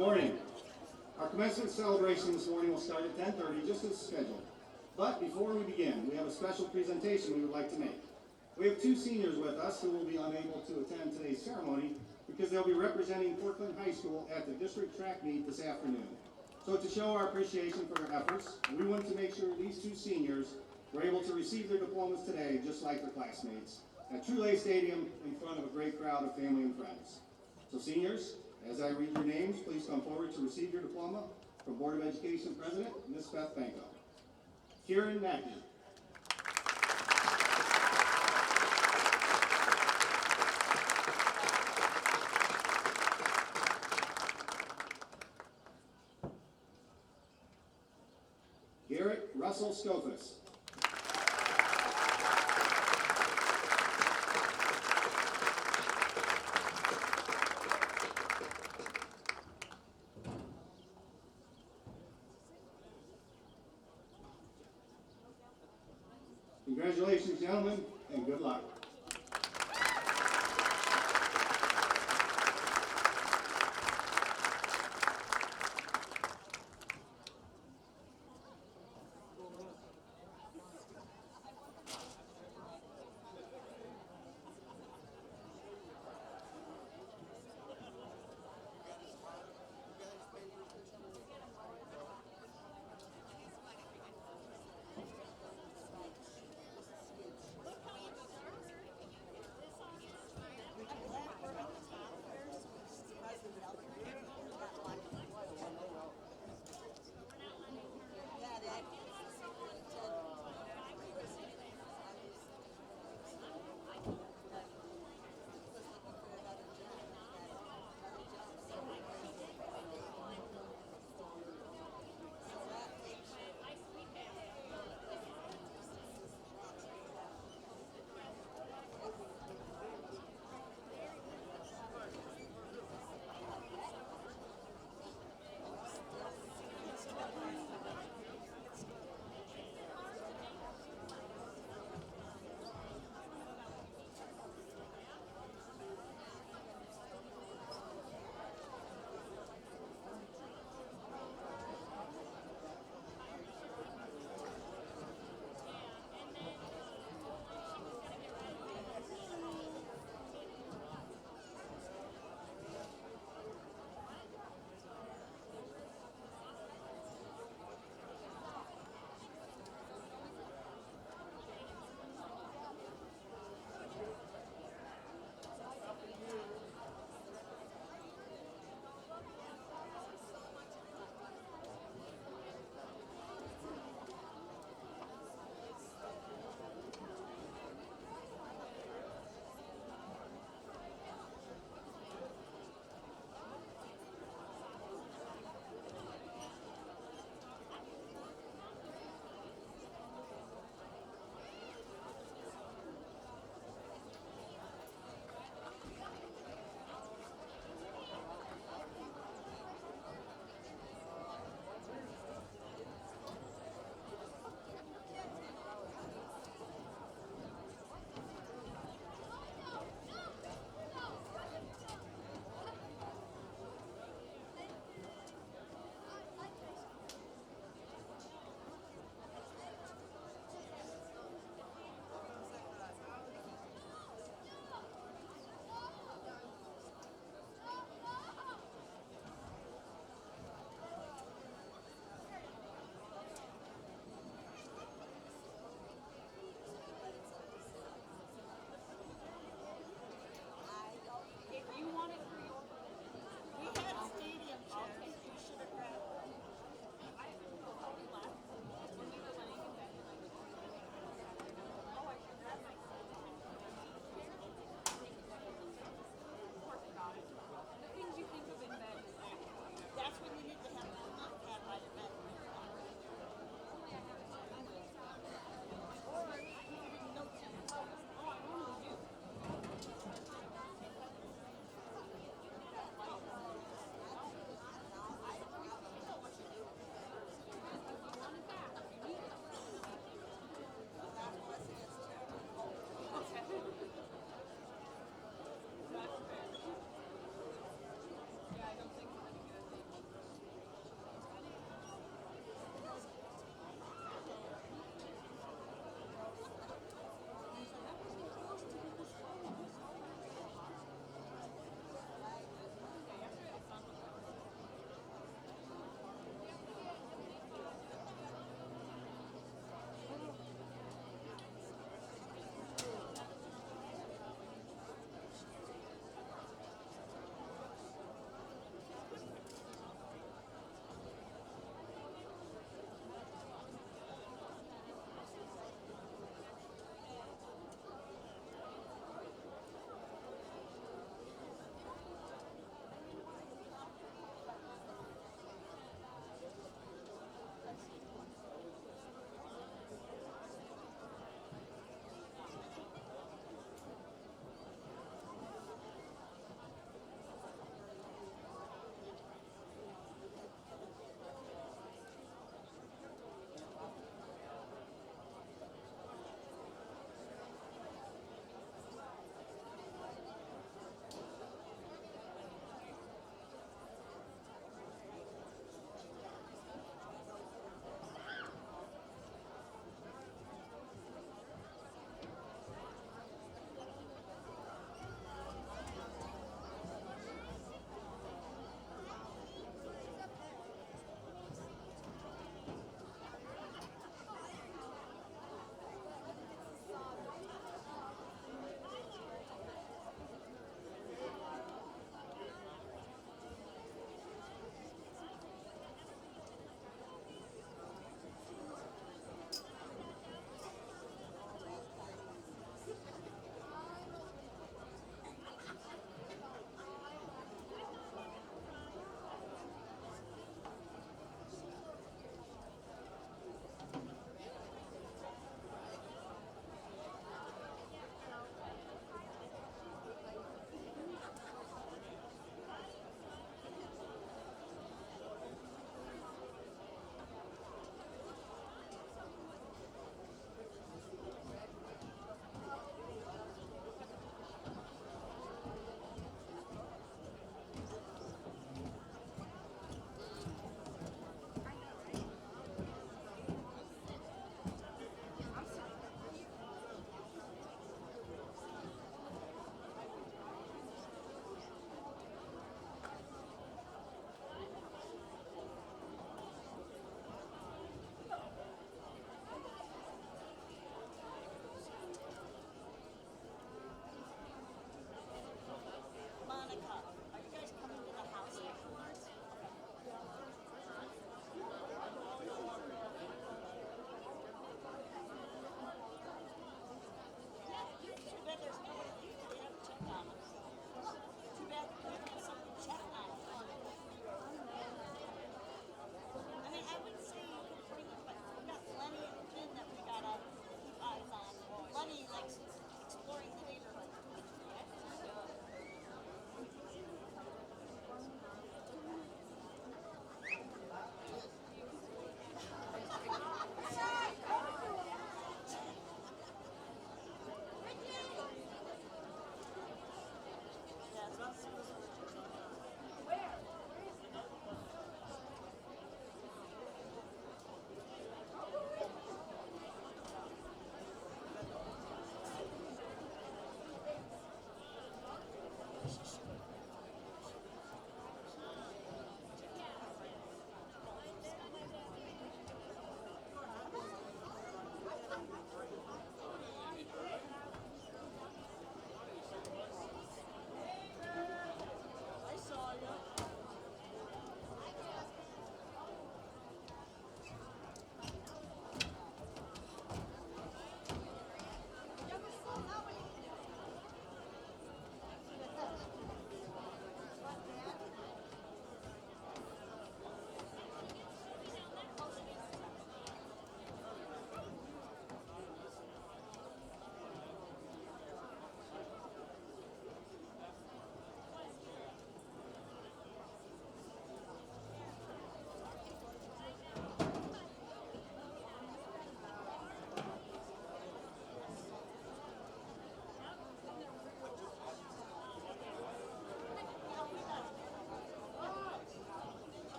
Morning. Our commencement celebration this morning will start at 10:30, just as scheduled. But before we begin, we have a special presentation we would like to make. We have two seniors with us who will be unable to attend today's ceremony because they'll be representing Portland High School at the district track meet this afternoon. So to show our appreciation for their efforts, we wanted to make sure these two seniors were able to receive their diplomas today, just like their classmates, at True Stadium in front of a great crowd of family and friends. So seniors, as I read your names, please come forward to receive your diploma from Board of Education President, Ms. Beth Banco. Kieran Mackey. Garrett Russell Scofus. Congratulations, gentlemen, and good luck.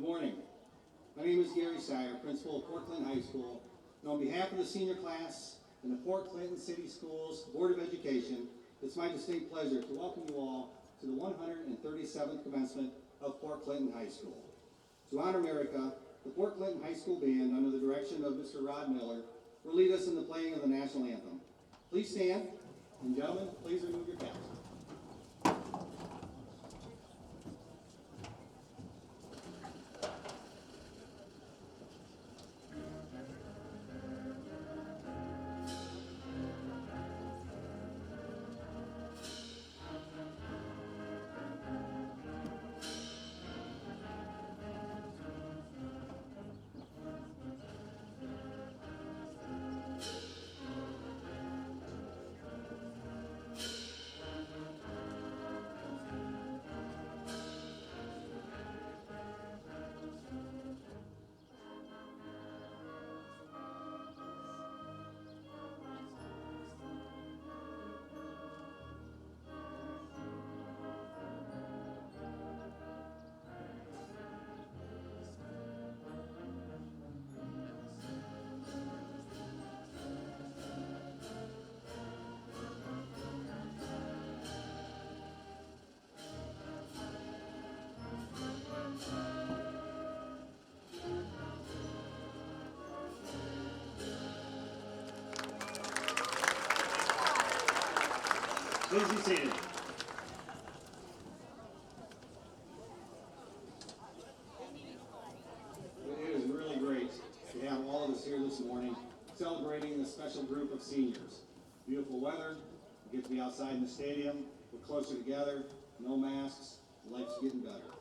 morning. My name is Gary Sire, principal of Port Clinton High School, and on behalf of the senior class and the Port Clinton City Schools Board of Education, it's my distinct pleasure to welcome you all to the 137th commencement of Port Clinton High School. To honor America, the Port Clinton High School Band, under the direction of Mr. Rod Miller, will lead us in the playing of the national anthem. Please stand, and gentlemen, please remove your caps. Please be seated. It is really great to have all of us here this morning celebrating this special group of seniors. Beautiful weather, we get to be outside in the stadium, we're closer together, no masks, life's getting better.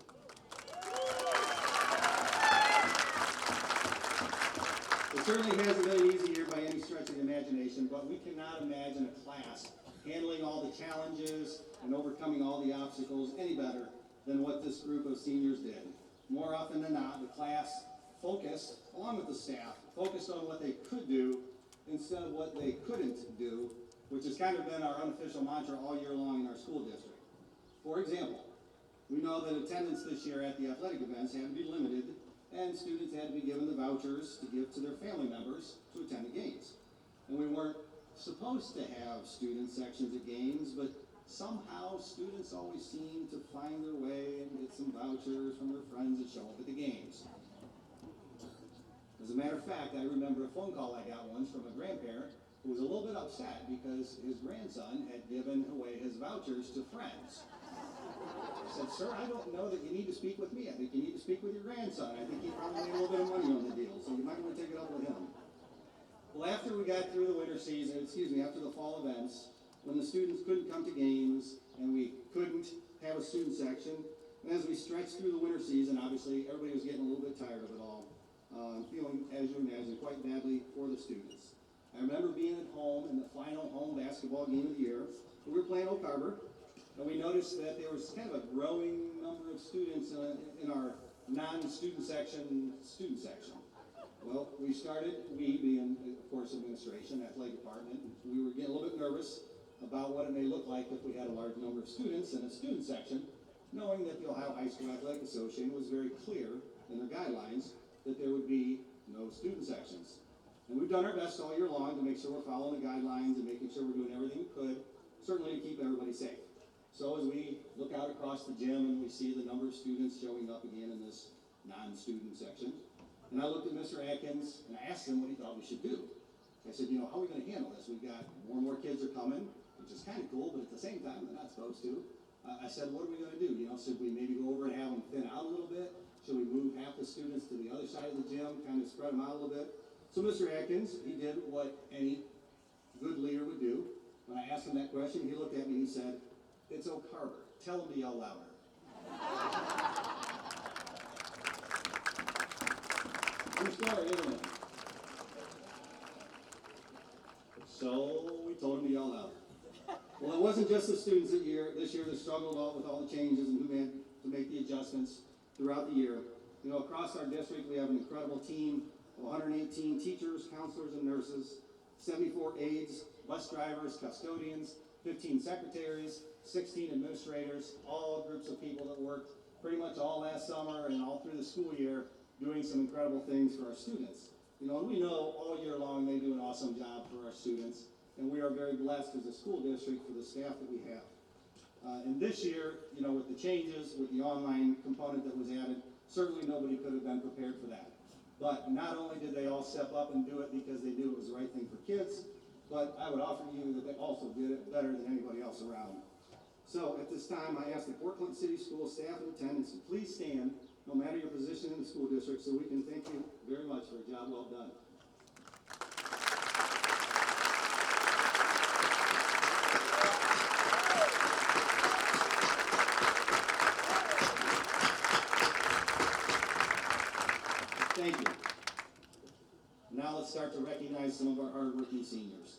It certainly hasn't been an easy year by any stretch of the imagination, but we cannot imagine a class handling all the challenges and overcoming all the obstacles any better than what this group of seniors did. More often than not, the class focused, along with the staff, focused on what they could do instead of what they couldn't do, which has kind of been our unofficial mantra all year long in our school district. For example, we know that attendance this year at the athletic events had to be limited, and students had to be given the vouchers to give to their family members to attend the games. And we weren't supposed to have student sections at games, but somehow students always seem to find their way and get some vouchers from their friends that show up at the games. As a matter of fact, I remember a phone call I got once from a grandparent who was a little bit upset because his grandson had given away his vouchers to friends. I said, "Sir, I don't know that you need to speak with me. I think you need to speak with your grandson. I think he probably made a little bit of money on the deal, so you might want to take it up with him." Well, after we got through the winter season, after the fall events, when the students couldn't come to games and we couldn't have a student section, and as we stretched through the winter season, obviously everybody was getting a little bit tired of it all, feeling, as you imagine, quite badly for the students. I remember being at home in the final home basketball game of the year. We were playing Oak Harbor, and we noticed that there was kind of a growing number of students in our non-student section, student section. Well, we being, of course, administration, athletic department, we were getting a little bit nervous about what it may look like if we had a large number of students in a student section, knowing that the Ohio High School Athletic Association was very clear in their guidelines that there would be no student sections. And we've done our best all year long to make sure we're following the guidelines and making sure we're doing everything we could, certainly to keep everybody safe. So as we look out across the gym and we see the number of students showing up again in this non-student section, and I looked at Mr. Atkins and I asked him what he thought we should do. I said, how are we going to handle this? We've got more and more kids are coming, which is kind of cool, but at the same time, they're not supposed to. I said, what are we going to do? Should we maybe go over and have them thin out a little bit? Should we move half the students to the other side of the gym, kind of spread them out a little bit? So Mr. Atkins, he did what any good leader would do. When I asked him that question, he looked at me and he said, "It's Oak Harbor. Tell them to yell louder." True story, isn't it? So we told him to yell louder. Well, it wasn't just the students this year that struggled with all the changes and who had to make the adjustments throughout the year. Across our district, we have an incredible team of 118 teachers, counselors, and nurses, 74 aides, bus drivers, custodians, 15 secretaries, 16 administrators, all groups of people that worked pretty much all last summer and all through the school year doing some incredible things for our students. You know, and we know all year long they do an awesome job for our students, and we are very blessed as a school district for the staff that we have. And this year, you know, with the changes, with the online component that was added, certainly nobody could have been prepared for that. But not only did they all step up and do it because they knew it was the right thing for kids, but I would offer you that they also did it better than anybody else around. So at this time, I ask the Portland City School staff and attendants to please stand, no matter your position in the school district, so we can thank you very much for a job well done. Thank you. Now let's start to recognize some of our hardworking seniors.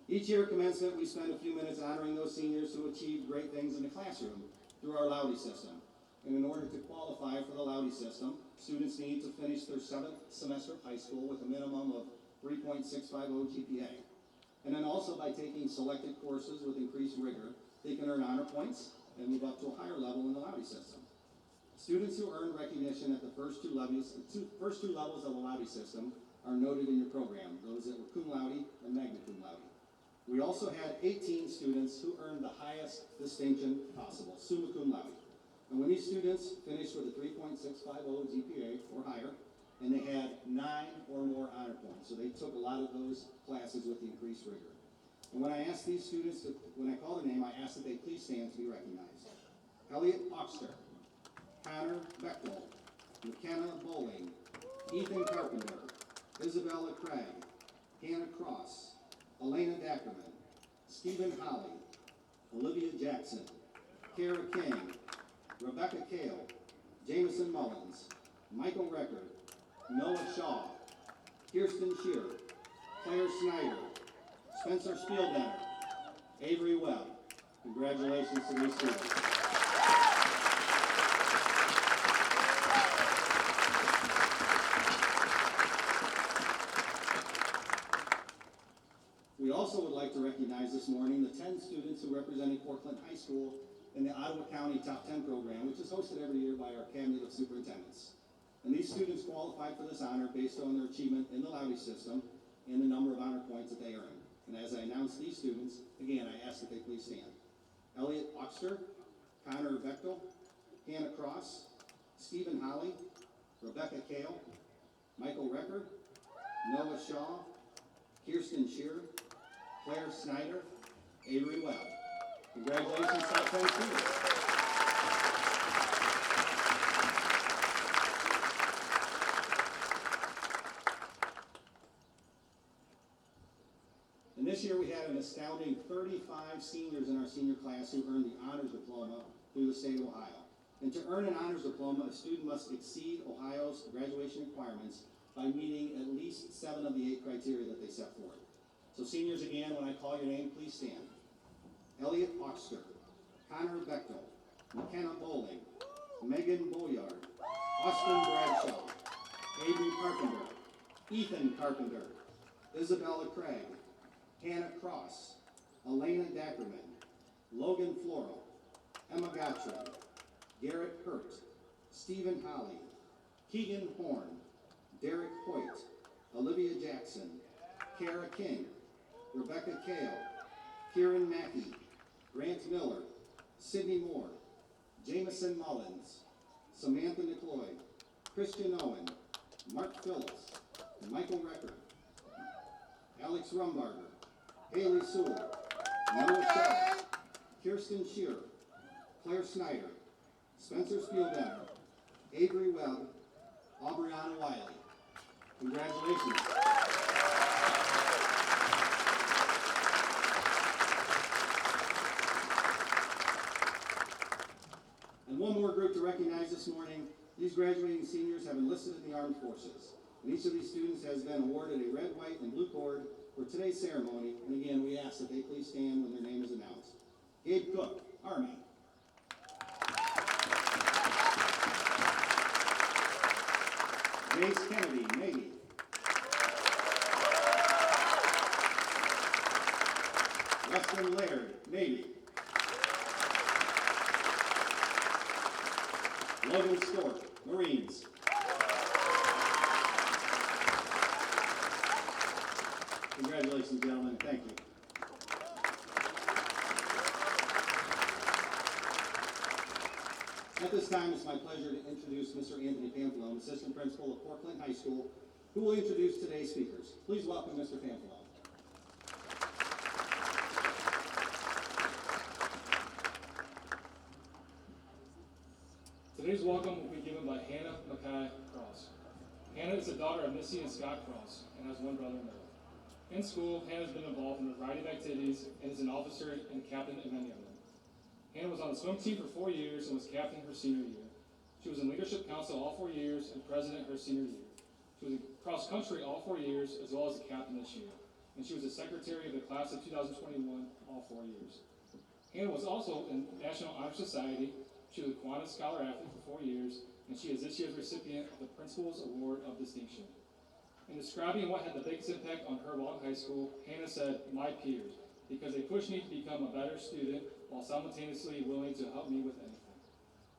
Each year at commencement, we spend a few minutes honoring those seniors who achieved great things in the classroom through our Loudy system. And in order to qualify for the Loudy system, students need to finish their 7th semester of high school with a minimum of 3.650 GPA. And then also by taking selected courses with increased rigor, they can earn honor points and move up to a higher level in the Loudy system. Students who earn recognition at the first two levels of the Loudy system are noted in your program, those that were cum laude and magna cum laude. We also had 18 students who earned the highest distinction possible, summa cum laude. And when these students finished with a 3.650 GPA or higher, and they had 9 or more honor points, so they took a lot of those classes with the increased rigor. And when I ask these students, when I call their name, I ask that they please stand to be recognized. Elliot Oxter, Connor Bechtel, McKenna Bowling, Ethan Carpenter, Isabella Craig, Hannah Cross, Elena Dackerman, Stephen Holly, Olivia Jackson, Kara King, Rebecca Kale, Jameson Mullins, Michael Record, Noah Shaw, Kirsten Shear, Claire Snyder, Spencer Spieldenner, Avery Webb. Congratulations to these students. We also would like to recognize this morning the 10 students who represented Portland High School in the Ottawa County Top 10 program, which is hosted every year by our Cabinet of Superintendents. And these students qualified for this honor based on their achievement in the Loudy system and the number of honor points that they earned. And as I announce these students, again, I ask that they please stand. Elliot Oxter, Connor Bechtel, Hannah Cross, Stephen Holly, Rebecca Kale, Michael Record, Noah Shaw, Kirsten Shear, Claire Snyder, Avery Webb. Congratulations, Top 10 students. And this year we had an astounding 35 seniors in our senior class who earned the honors diploma through the state of Ohio. And to earn an honors diploma, a student must exceed Ohio's graduation requirements by meeting at least 7 of the 8 criteria that they set forth. So seniors, again, when I call your name, please stand. Elliot Oxter, Connor Bechtel, McKenna Bowling, Megan Boyard, Austin Bradshaw, Avery Carpenter, Ethan Carpenter, Isabella Craig, Hannah Cross, Elena Dackerman, Logan Floral, Emma Gottschall, Garrett Hurt, Stephen Holly, Keegan Horn, Derek Hoyt, Olivia Jackson, Kara King, Rebecca Kale, Kieran Mackey, Grant Miller, Sydney Moore, Jameson Mullins, Samantha Nicloy, Christian Owen, Mark Phillips, Michael Record, Alex Rumbarger, Haley Sewell, Noah Shaw, Kirsten Shear, Claire Snyder, Spencer Spieldenner, Avery Webb, Aubriana Wiley. Congratulations. And one more group to recognize this morning. These graduating seniors have enlisted in the armed forces. And each of these students has been awarded a red, white, and blue cord for today's ceremony. And again, we ask that they please stand when their name is announced. Gabe Cook, Army. Jace Kennedy, Navy. Weston Laird, Navy. Logan Stork, Marines. Congratulations, gentlemen. Thank you. At this time, it's my pleasure to introduce Mr. Anthony Pamphilone, Assistant Principal of Portland High School, who will introduce today's speakers. Please welcome Mr. Pamphilone. Today's welcome will be given by Hannah Mackay Cross. Hannah is the daughter of Missy and Scott Cross and has one brother, Noah. In school, Hannah has been involved in a variety of activities and is an officer and captain in many of them. Hannah was on the swim team for 4 years and was captain her senior year. She was in leadership council all 4 years and president her senior year. She was in cross country all 4 years as well as the captain this year. And she was the secretary of the class of 2021 all 4 years. Hannah was also in National Honor Society. She was a Kiwanis Scholar Athlete for 4 years, and she is this year's recipient of the Principal's Award of Distinction. In describing what had the biggest impact on her while in high school, Hannah said, "My peers, because they pushed me to become a better student while simultaneously willing to help me with anything."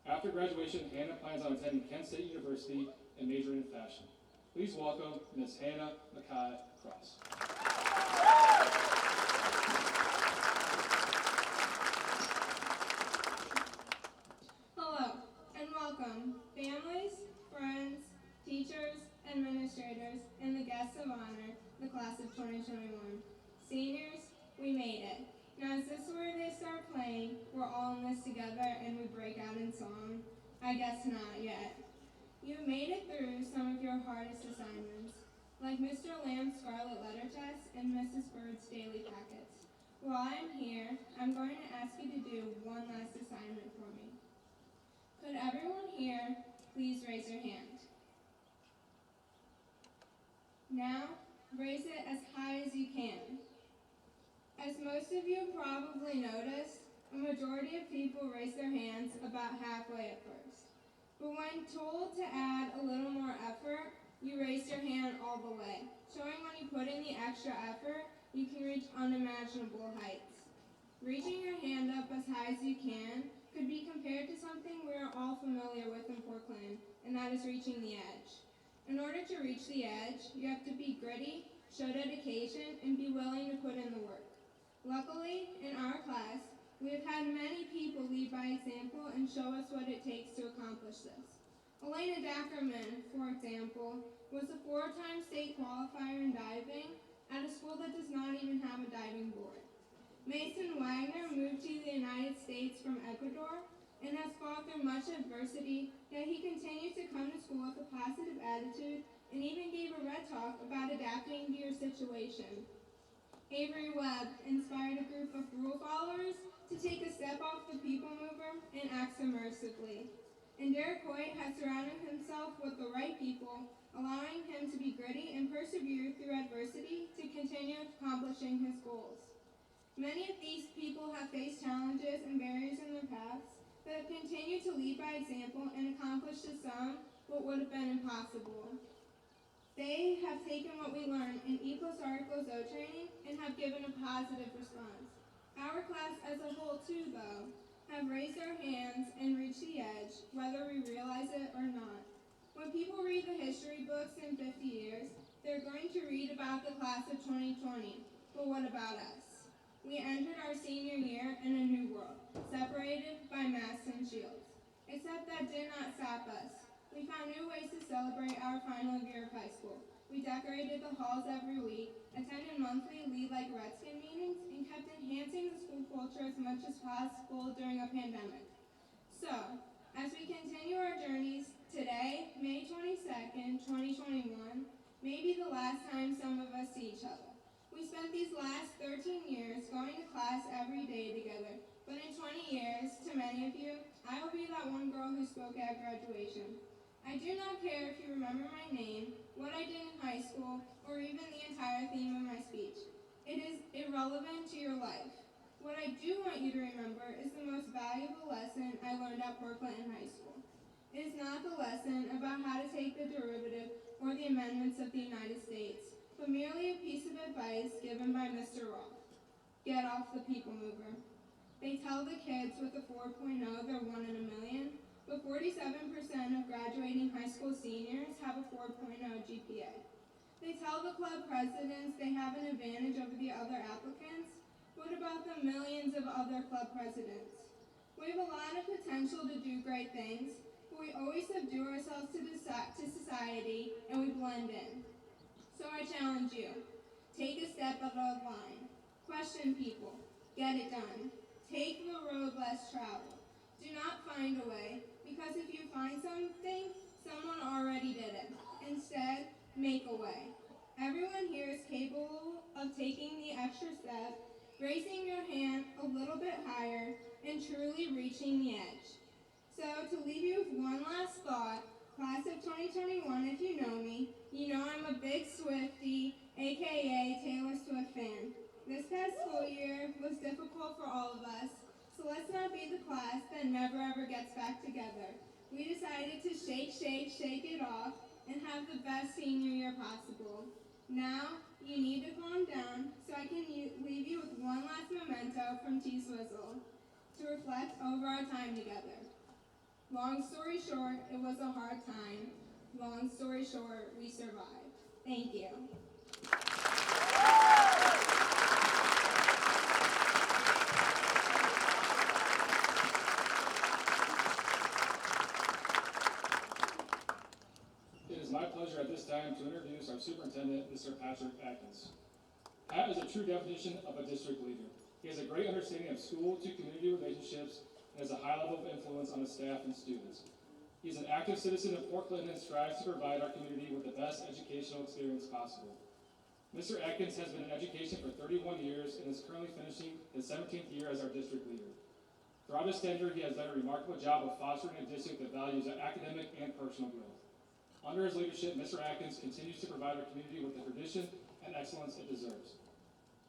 After graduation, Hannah plans on attending Kent State University and majoring in fashion. Please welcome Ms. Hannah Mackay Cross. Hello, and welcome, families, friends, teachers, administrators, and the guests of honor, the class of 2021. Seniors, we made it. Now is this where they start playing? We're all in this together and we break out in song? I guess not yet. You've made it through some of your hardest assignments, like Mr. Lamb's Scarlet Letter Test and Mrs. Bird's Daily Packets. While I'm here, I'm going to ask you to do one last assignment for me. Could everyone here please raise your hand? Now, raise it as high as you can. As most of you probably noticed, a majority of people raise their hands about halfway at first. But when told to add a little more effort, you raise your hand all the way, showing when you put in the extra effort, you can reach unimaginable heights. Reaching your hand up as high as you can could be compared to something we are all familiar with in Portland, and that is reaching the edge. In order to reach the edge, you have to be gritty, show dedication, and be willing to put in the work. Luckily, in our class, we have had many people lead by example and show us what it takes to accomplish this. Elena Dackerman, for example, was a 4-time state qualifier in diving at a school that does not even have a diving board. Mason Wagner moved to the United States from Ecuador and has fought through much adversity, yet he continues to come to school with a positive attitude and even gave a red talk about adapting to your situation. Avery Webb inspired a group of rule followers to take a step off the people mover and act submersively. And Derek Hoyt has surrounded himself with the right people, allowing him to be gritty and persevere through adversity to continue accomplishing his goals. Many of these people have faced challenges and barriers in their paths, but have continued to lead by example and accomplished to some what would have been impossible. They have taken what we learned in E + R = O training and have given a positive response. Our class as a whole too, though, have raised our hands and reached the edge, whether we realize it or not. When people read the history books in 50 years, they're going to read about the class of 2020. But what about us? We entered our senior year in a new world, separated by masks and shields. Except that did not stop us. We found new ways to celebrate our final year of high school. We decorated the halls every week, attended monthly Lead Like Redskin meetings, and kept enhancing the school culture as much as possible during a pandemic. So, as we continue our journeys, today, May 22nd, 2021, may be the last time some of us see each other. We spent these last 13 years going to class every day together, but in 20 years, to many of you, I will be that one girl who spoke at graduation. I do not care if you remember my name, what I did in high school, or even the entire theme of my speech. It is irrelevant to your life. What I do want you to remember is the most valuable lesson I learned at Portland in high school. It is not the lesson about how to take the derivative or the amendments of the United States, but merely a piece of advice given by Mr. Roth. Get off the people mover. They tell the kids with a 4.0 they're 1 in a million, but 47% of graduating high school seniors have a 4.0 GPA. They tell the club presidents they have an advantage over the other applicants. What about the millions of other club presidents? We have a lot of potential to do great things, but we always subdue ourselves to society and we blend in. So I challenge you, take a step out of line. Question people, get it done. Take the road less traveled. Do not find a way, because if you find something, someone already did it. Instead, make a way. Everyone here is capable of taking the extra step, raising your hand a little bit higher, and truly reaching the edge. So to leave you with one last thought, class of 2021, if you know me, you know I'm a big Swiftie, aka Taylor Swift fan. This past school year was difficult for all of us, so let's not be the class that never ever gets back together. We decided to shake it off, and have the best senior year possible. Now, you need to calm down so I can leave you with one last memento from T-Swizzle to reflect over our time together. Long story short, it was a hard time. Long story short, we survived. Thank you. It is my pleasure at this time to introduce our superintendent, Mr. Patrick Atkins. Pat is a true definition of a district leader. He has a great understanding of school to community relationships and has a high level of influence on the staff and students. He is an active citizen of Port Clinton and strives to provide our community with the best educational experience possible. Mr. Atkins has been in education for 31 years and is currently finishing his 17th year as our district leader. Throughout his tenure, he has done a remarkable job of fostering a district that values academic and personal growth. Under his leadership, Mr. Atkins continues to provide our community with the tradition and excellence it deserves.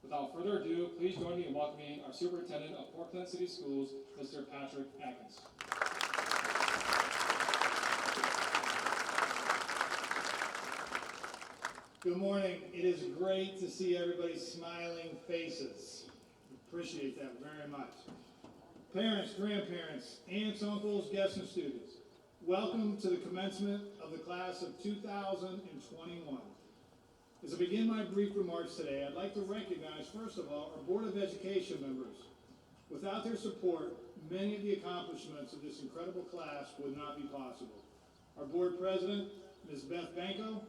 Without further ado, please join me in welcoming our superintendent of Port Clinton City Schools, Mr. Patrick Atkins. Good morning. It is great to see everybody's smiling faces. Appreciate that very much. Parents, grandparents, aunts, uncles, guests, and students, welcome to the commencement of the class of 2021. As I begin my brief remarks today, I'd like to recognize, first of all, our Board of Education members. Without their support, many of the accomplishments of this incredible class would not be possible. Our Board President, Ms. Beth Banco,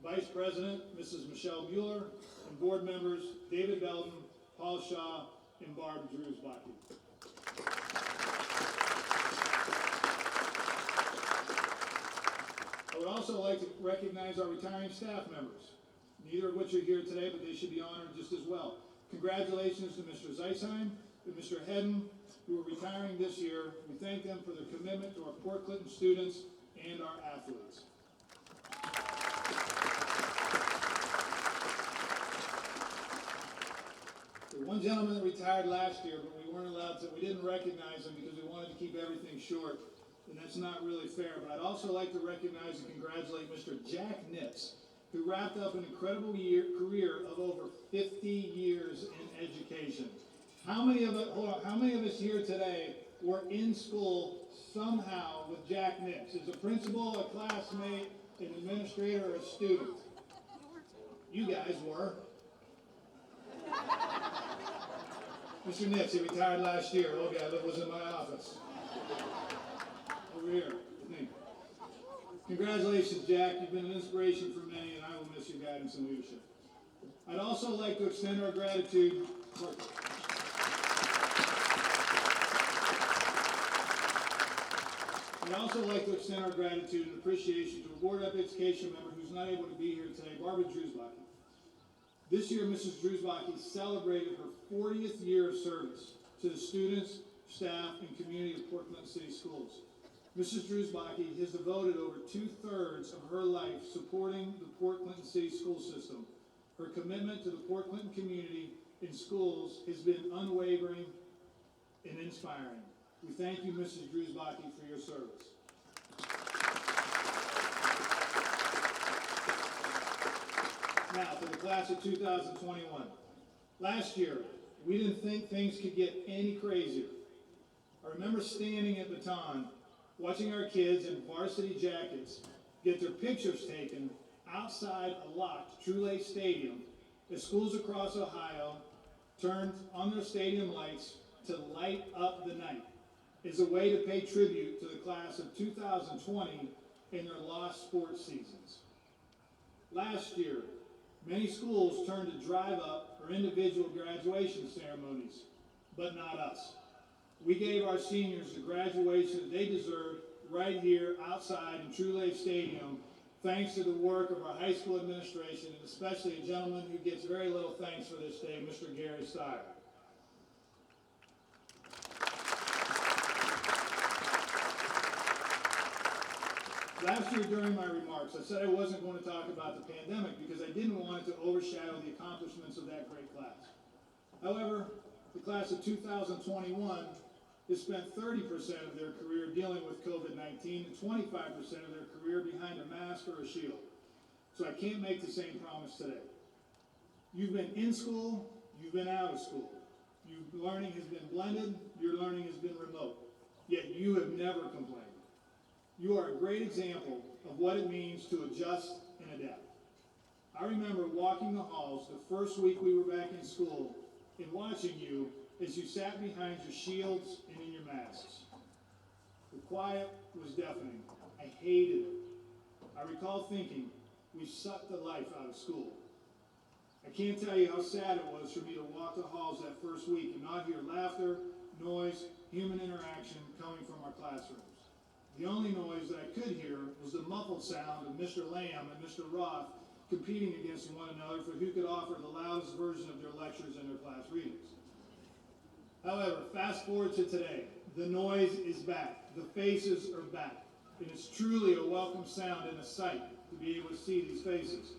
Vice President, Mrs. Michelle Mueller, and Board members, David Belton, Paul Shaw, and Barb Drewsbach. I would also like to recognize our retiring staff members, neither of which are here today, but they should be honored just as well. Congratulations to Mr. Zeisheim and Mr. Hedden, who are retiring this year. We thank them for their commitment to our Port Clinton students and our athletes. There was one gentleman that retired last year, but we didn't recognize him because we wanted to keep everything short. And that's not really fair, but I'd also like to recognize and congratulate Mr. Jack Nitz, who wrapped up an incredible career of over 50 years in education. How many of us here today were in school somehow with Jack Nitz, as a principal, a classmate, an administrator, or a student? You guys were. Mr. Nitz, he retired last year. Okay, that was in my office. Over here with me. Congratulations, Jack. You've been an inspiration for many, and I will miss your guidance and leadership. I'd also like to extend our gratitude and appreciation to a Board of Education member who's not able to be here today, Barbara Drewsbach. This year, Mrs. Drewsbach celebrated her 40th year of service to the students, staff, and community of Port Clinton City Schools. Mrs. Drewsbach has devoted over 2/3 of her life supporting the Port Clinton City school system. Her commitment to the Port Clinton community and schools has been unwavering and inspiring. We thank you, Mrs. Drewsbach, for your service. Now, for the class of 2021. Last year, we didn't think things could get any crazier. I remember standing at Baton watching our kids in varsity jackets get their pictures taken outside a locked True Lake Stadium as schools across Ohio turned on their stadium lights to light up the night is a way to pay tribute to the class of 2020 in their lost sports seasons. Last year, many schools turned to drive-up or individual graduation ceremonies, but not us. We gave our seniors the graduation that they deserved right here outside in True Lake Stadium, thanks to the work of our high school administration, and especially a gentleman who gets very little thanks for this day, Mr. Gary Steyer. Last year during my remarks, I said I wasn't going to talk about the pandemic because I didn't want it to overshadow the accomplishments of that great class. However, the class of 2021 has spent 30% of their career dealing with COVID-19 and 25% of their career behind a mask or a shield. So I can't make the same promise today. You've been in school, you've been out of school. Your learning has been blended, your learning has been remote. Yet you have never complained. You are a great example of what it means to adjust and adapt. I remember walking the halls the first week we were back in school and watching you as you sat behind your shields and in your masks. The quiet was deafening. I hated it. I recall thinking, we sucked the life out of school. I can't tell you how sad it was for me to walk the halls that first week and not hear laughter, noise, human interaction coming from our classrooms. The only noise that I could hear was the muffled sound of Mr. Lamb and Mr. Roth competing against one another for who could offer the loudest version of their lectures and their class readings. However, fast forward to today. The noise is back. The faces are back. And it's truly a welcome sound and a sight to be able to see these faces.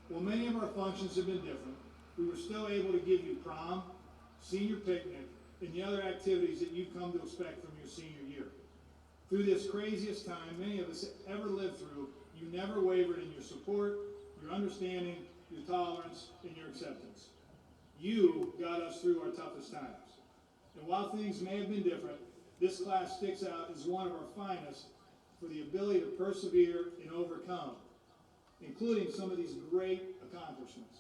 While many of our functions have been different, we were still able to give you prom, senior picnic, and the other activities that you've come to expect from your senior year. Through this craziest time many of us ever lived through, you never wavered in your support, your understanding, your tolerance, and your acceptance. You got us through our toughest times. And while things may have been different, this class sticks out as one of our finest for the ability to persevere and overcome, including some of these great accomplishments.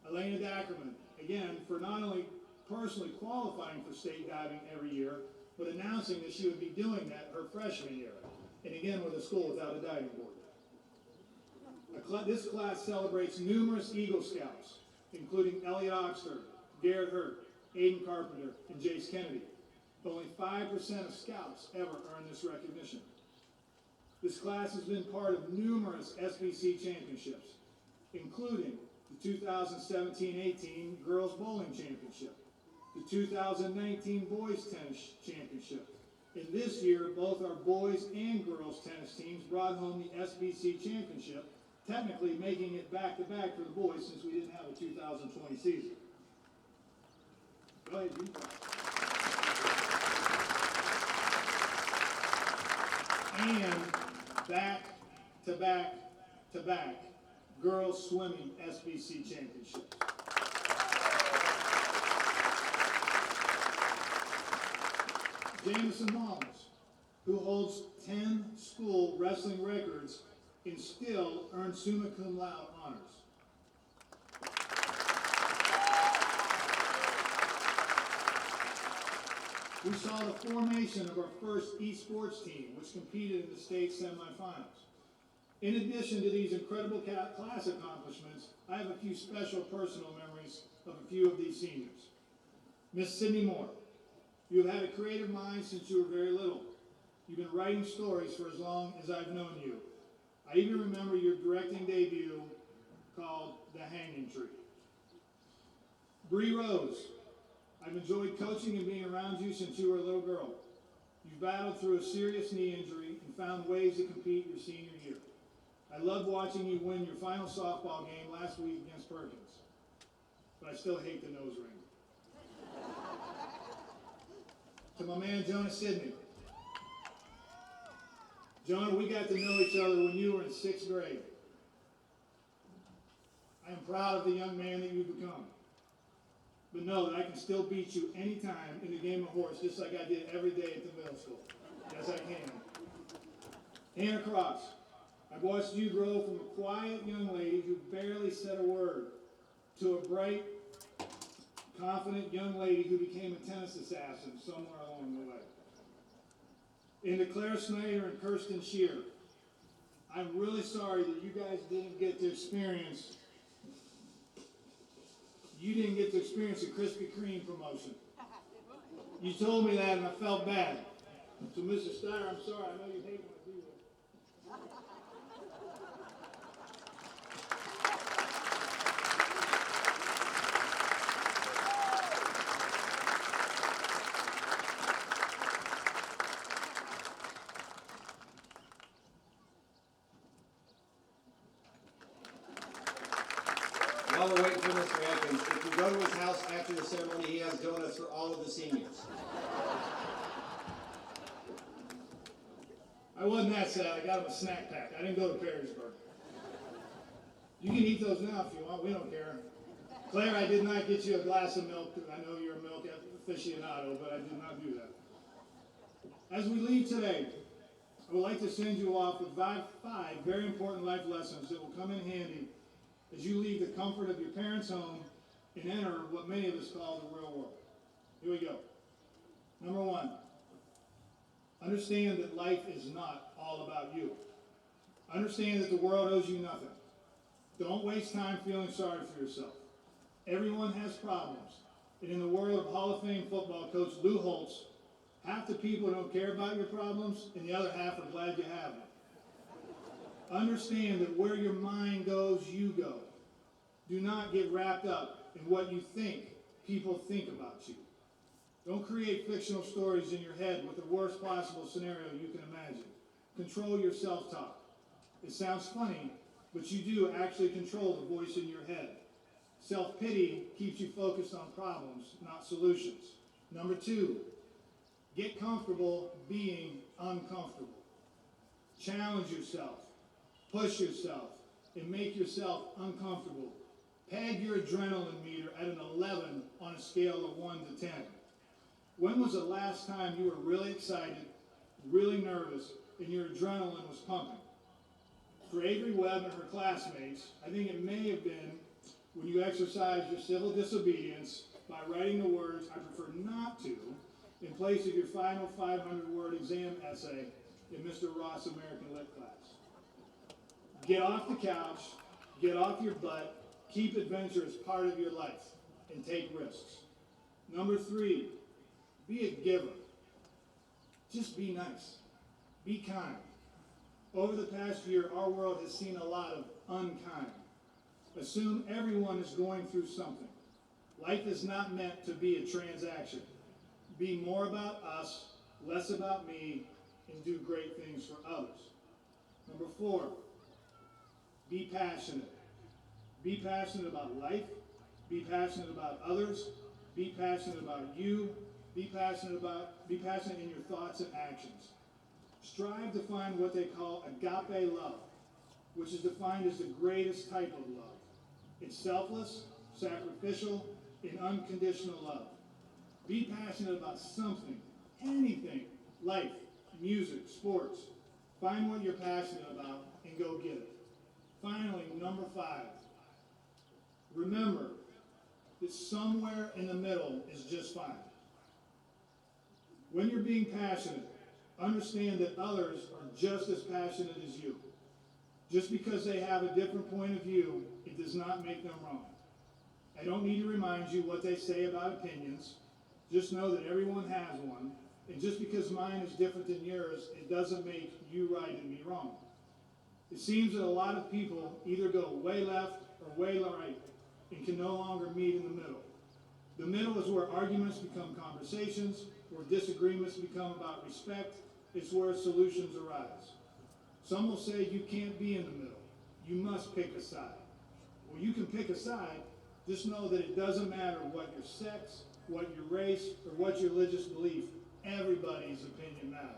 Elena Dackerman, again, for not only personally qualifying for state diving every year, but announcing that she would be doing that her freshman year, and again with a school without a diving board. This class celebrates numerous Eagle Scouts, including Elliot Oxford, Garrett Hurt, Aiden Carpenter, and Jace Kennedy. Only 5% of Scouts ever earn this recognition. This class has been part of numerous SBC championships, including the 2017-18 Girls Bowling Championship, the 2019 Boys Tennis Championship, and this year both our boys and girls tennis teams brought home the SBC Championship, technically making it back-to-back for the boys since we didn't have a 2020 season. Go ahead, you go. And back-to-back girls swimming SBC championships. Jamison Mullins, who holds 10 school wrestling records and still earns summa cum laude honors. We saw the formation of our first esports team, which competed in the state semifinals. In addition to these incredible class accomplishments, I have a few special personal memories of a few of these seniors. Miss Sydney Moore, you have had a creative mind since you were very little. You've been writing stories for as long as I've known you. I even remember your directing debut called The Hanging Tree. Bree Rose, I've enjoyed coaching and being around you since you were a little girl. You've battled through a serious knee injury and found ways to compete your senior year. I loved watching you win your final softball game last week against Perkins, but I still hate the nose ring. To my man, Jonah Sidney. Jonah, we got to know each other when you were in 6th grade. I am proud of the young man that you've become. But know that I can still beat you anytime in the game of horse, just like I did every day at the middle school. Yes, I can. Hannah Cross, I've watched you grow from a quiet young lady who barely said a word to a bright, confident young lady who became a tennis assassin somewhere along the way. Into Claire Snyder and Kirsten Shear, I'm really sorry that you guys didn't get to experience the Krispy Kreme promotion. You told me that and I felt bad. So Mr. Steyer, I'm sorry, I know you hate when I do that. While we're waiting for Mr. Atkins, if you go to his house after the ceremony, he has donuts for all of the seniors. I wasn't that sad. I got him a snack pack. I didn't go to Perrysburg. You can eat those now if you want. We don't care. Claire, I did not get you a glass of milk. I know you're a milk aficionado, but I did not do that. As we leave today, I would like to send you off with five very important life lessons that will come in handy as you leave the comfort of your parents' home and enter what many of us call the real world. Here we go. Number one, understand that life is not all about you. Understand that the world owes you nothing. Don't waste time feeling sorry for yourself. Everyone has problems. And in the world of Hall of Fame football coach Lou Holtz, half the people don't care about your problems and the other half are glad you have them. Understand that where your mind goes, you go. Do not get wrapped up in what you think people think about you. Don't create fictional stories in your head with the worst possible scenario you can imagine. Control your self-talk. It sounds funny, but you do actually control the voice in your head. Self-pity keeps you focused on problems, not solutions. Number two, get comfortable being uncomfortable. Challenge yourself, push yourself, and make yourself uncomfortable. Peg your adrenaline meter at an 11 on a scale of 1 to 10. When was the last time you were really excited, really nervous, and your adrenaline was pumping? For Avery Webb and her classmates, I think it may have been when you exercised your civil disobedience by writing the words, "I prefer not to," in place of your final 500-word exam essay in Mr. Ross' American Lit class. Get off the couch, get off your butt, keep adventure as part of your life, and take risks. Number three, be a giver. Just be nice. Be kind. Over the past year, our world has seen a lot of unkind. Assume everyone is going through something. Life is not meant to be a transaction. Be more about us, less about me, and do great things for others. Number four, be passionate. Be passionate about life. Be passionate about others. Be passionate about you. Be passionate in your thoughts and actions. Strive to find what they call agape love, which is defined as the greatest type of love. It's selfless, sacrificial, and unconditional love. Be passionate about something, anything, life, music, sports. Find what you're passionate about and go get it. Finally, number five, remember that somewhere in the middle is just fine. When you're being passionate, understand that others are just as passionate as you. Just because they have a different point of view, it does not make them wrong. I don't need to remind you what they say about opinions. Just know that everyone has one, and just because mine is different than yours, it doesn't make you right and me wrong. It seems that a lot of people either go way left or way right and can no longer meet in the middle. The middle is where arguments become conversations, where disagreements become about respect. It's where solutions arise. Some will say you can't be in the middle. You must pick a side. Well, you can pick a side. Just know that it doesn't matter what your sex, what your race, or what your religious belief. Everybody's opinion matters.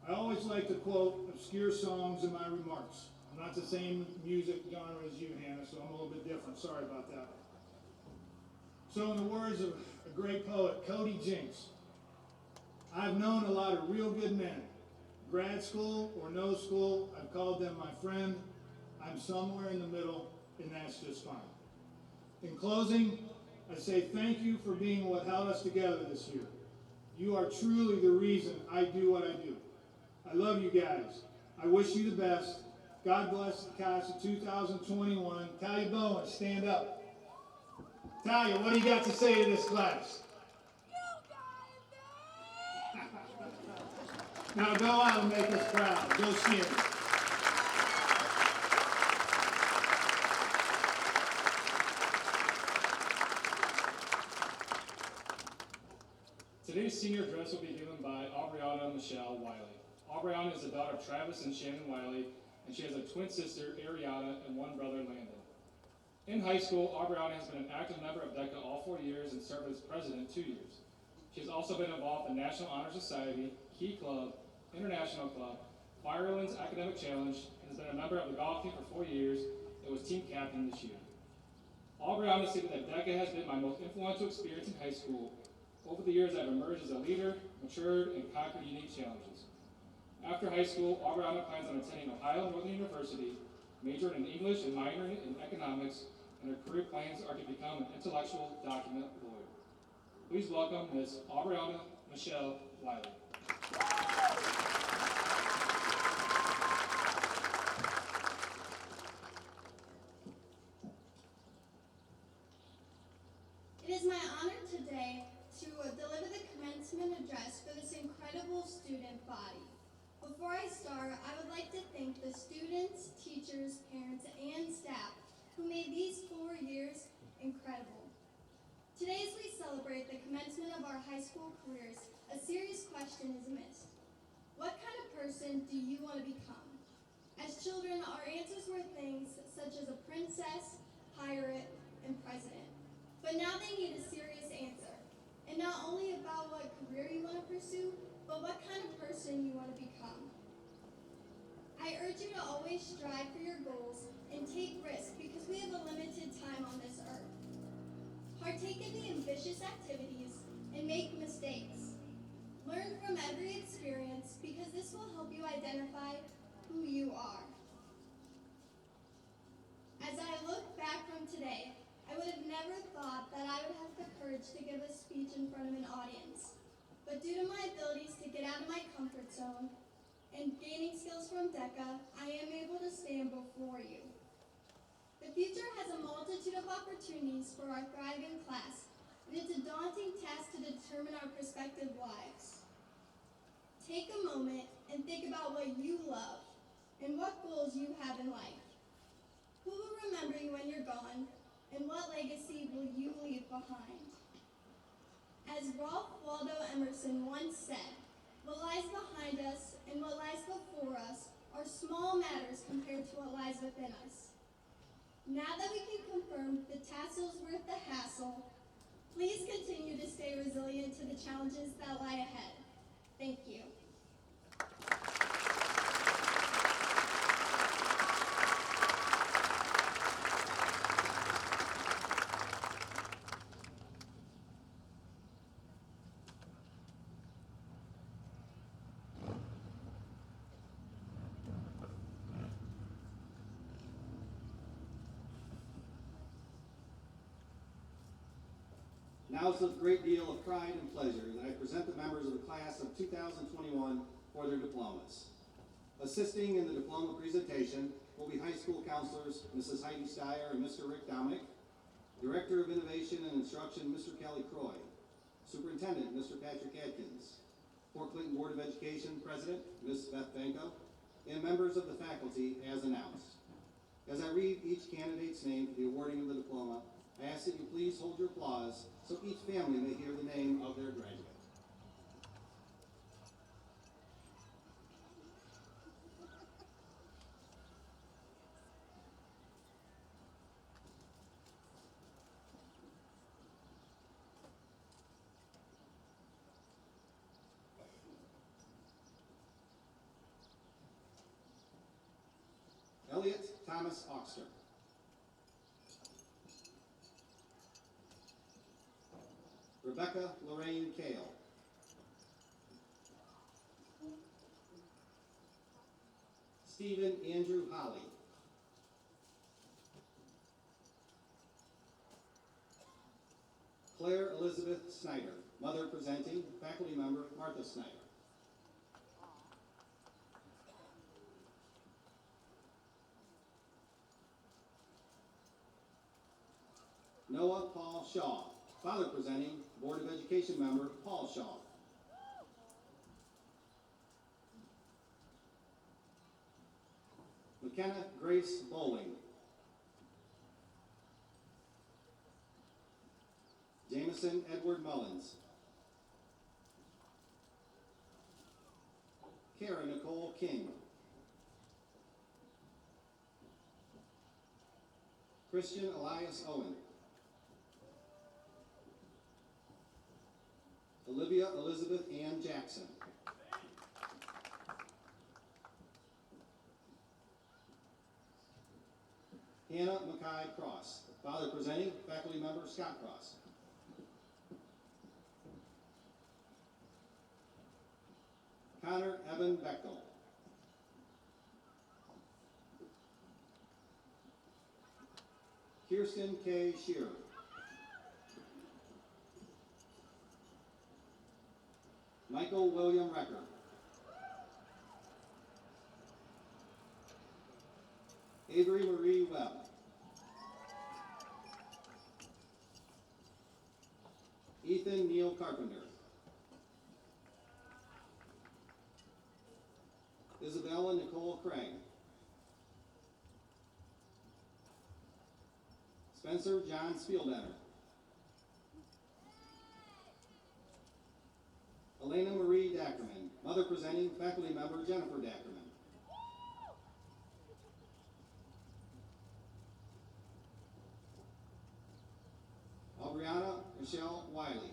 I always like to quote obscure songs in my remarks. I'm not the same music genre as you, Hannah, so I'm a little bit different. Sorry about that. So in the words of a great poet, Cody Jinks, I've known a lot of real good men. Grad school or no school, I've called them my friend. I'm somewhere in the middle, and that's just fine. In closing, I say thank you for being what held us together this year. You are truly the reason I do what I do. I love you guys. I wish you the best. God bless the class of 2021. Talia Bowen, stand up. Talia, what do you got to say to this class? Now go out and make us proud. Go Seniors. Today's senior address will be given by Aubriana Michelle Wiley. Aubriana is the daughter of Travis and Shannon Wiley, and she has a twin sister, Ariana, and one brother, Landon. In high school, Aubriana has been an active member of DECA all 4 years and served as president 2 years. She has also been involved in National Honor Society, Key Club, International Club, Firelands Academic Challenge, and has been a member of the golf team for 4 years and was team captain this year. Aubriana stated that DECA has been my most influential experience in high school. Over the years, I've emerged as a leader, matured, and conquered unique challenges. After high school, Aubriana plans on attending Ohio Northern University, majoring in English and minoring in economics, and her career plans are to become an intellectual document lawyer. Please welcome Ms. Aubriana Michelle Wiley. It is my honor today to deliver the commencement address for this incredible student body. Before I start, I would like to thank the students, teachers, parents, and staff who made these 4 years incredible. Today, as we celebrate the commencement of our high school careers, a serious question is missed. What kind of person do you want to become? As children, our answers were things such as a princess, pirate, and president. But now they need a serious answer. And not only about what career you want to pursue, but what kind of person you want to become. I urge you to always strive for your goals and take risks because we have a limited time on this earth. Partake in the ambitious activities and make mistakes. Learn from every experience because this will help you identify who you are. As I look back from today, I would have never thought that I would have the courage to give a speech in front of an audience. But due to my abilities to get out of my comfort zone and gaining skills from DECA, I am able to stand before you. The future has a multitude of opportunities for our thriving class, and it's a daunting task to determine our prospective lives. Take a moment and think about what you love and what goals you have in life. Who will remember you when you're gone? And what legacy will you leave behind? As Ralph Waldo Emerson once said, what lies behind us and what lies before us are small matters compared to what lies within us. Now that we can confirm the tassel's worth the hassle, please continue to stay resilient to the challenges that lie ahead. Thank you. Now it's with a great deal of pride and pleasure that I present the members of the class of 2021 for their diplomas. Assisting in the diploma presentation will be high school counselors Mrs. Heidi Steyer and Mr. Rick Dominick, Director of Innovation and Instruction Mr. Kelly Croy, Superintendent Mr. Patrick Adkins, Fort Clinton Board of Education President Ms. Beth Banco, and members of the faculty as announced. As I read each candidate's name for the awarding of the diploma, I ask that you please hold your applause so each family may hear the name of their graduate. Elliot Thomas Oxter. Rebecca Lorraine Kale. Stephen Andrew Holly. Claire Elizabeth Snyder, mother presenting, faculty member Martha Snyder. Noah Paul Shaw, father presenting, Board of Education member Paul Shaw. McKenna Grace Bowling. Jameson Edward Mullins. Kara Nicole King. Christian Elias Owen. Olivia Elizabeth Ann Jackson. Hannah Mackay Cross, father presenting, faculty member Scott Cross. Connor Evan Bechtel. Kirsten K. Shearer. Michael William Recker. Avery Marie Webb. Ethan Neal Carpenter. Isabella Nicole Craig. Spencer John Spieldenner. Elena Marie Dackerman, mother presenting, faculty member Jennifer Dackerman. Aubriana Michelle Wiley.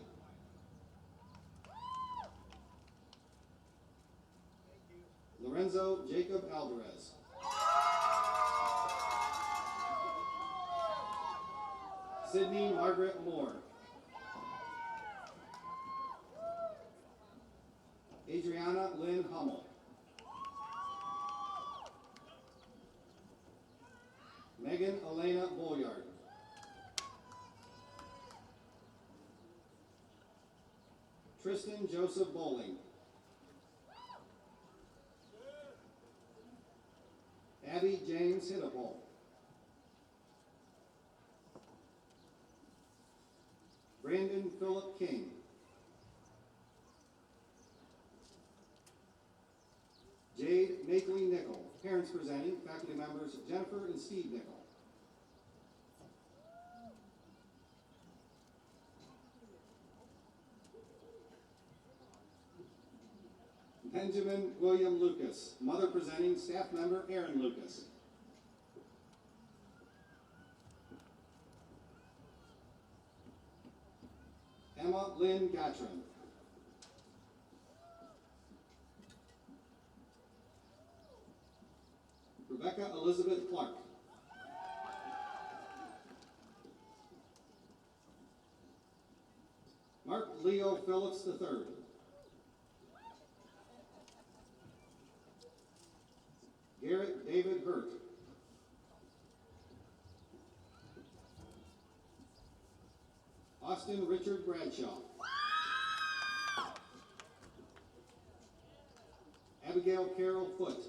Lorenzo Jacob Alvarez. Sydney Margaret Moore. Adriana Lynn Hummel. Megan Elena Bolyard. Tristan Joseph Bowling. Abby James Hiddlepole. Brandon Philip King. Jade Makeley Nickel, parents presenting, faculty members Jennifer and Steve Nickel. Benjamin William Lucas, mother presenting, staff member Aaron Lucas. Emma Lynn Gottram. Rebecca Elizabeth Clark. Mark Leo Phillips III. Garrett David Hurt. Austin Richard Bradshaw. Abigail Carol Foote.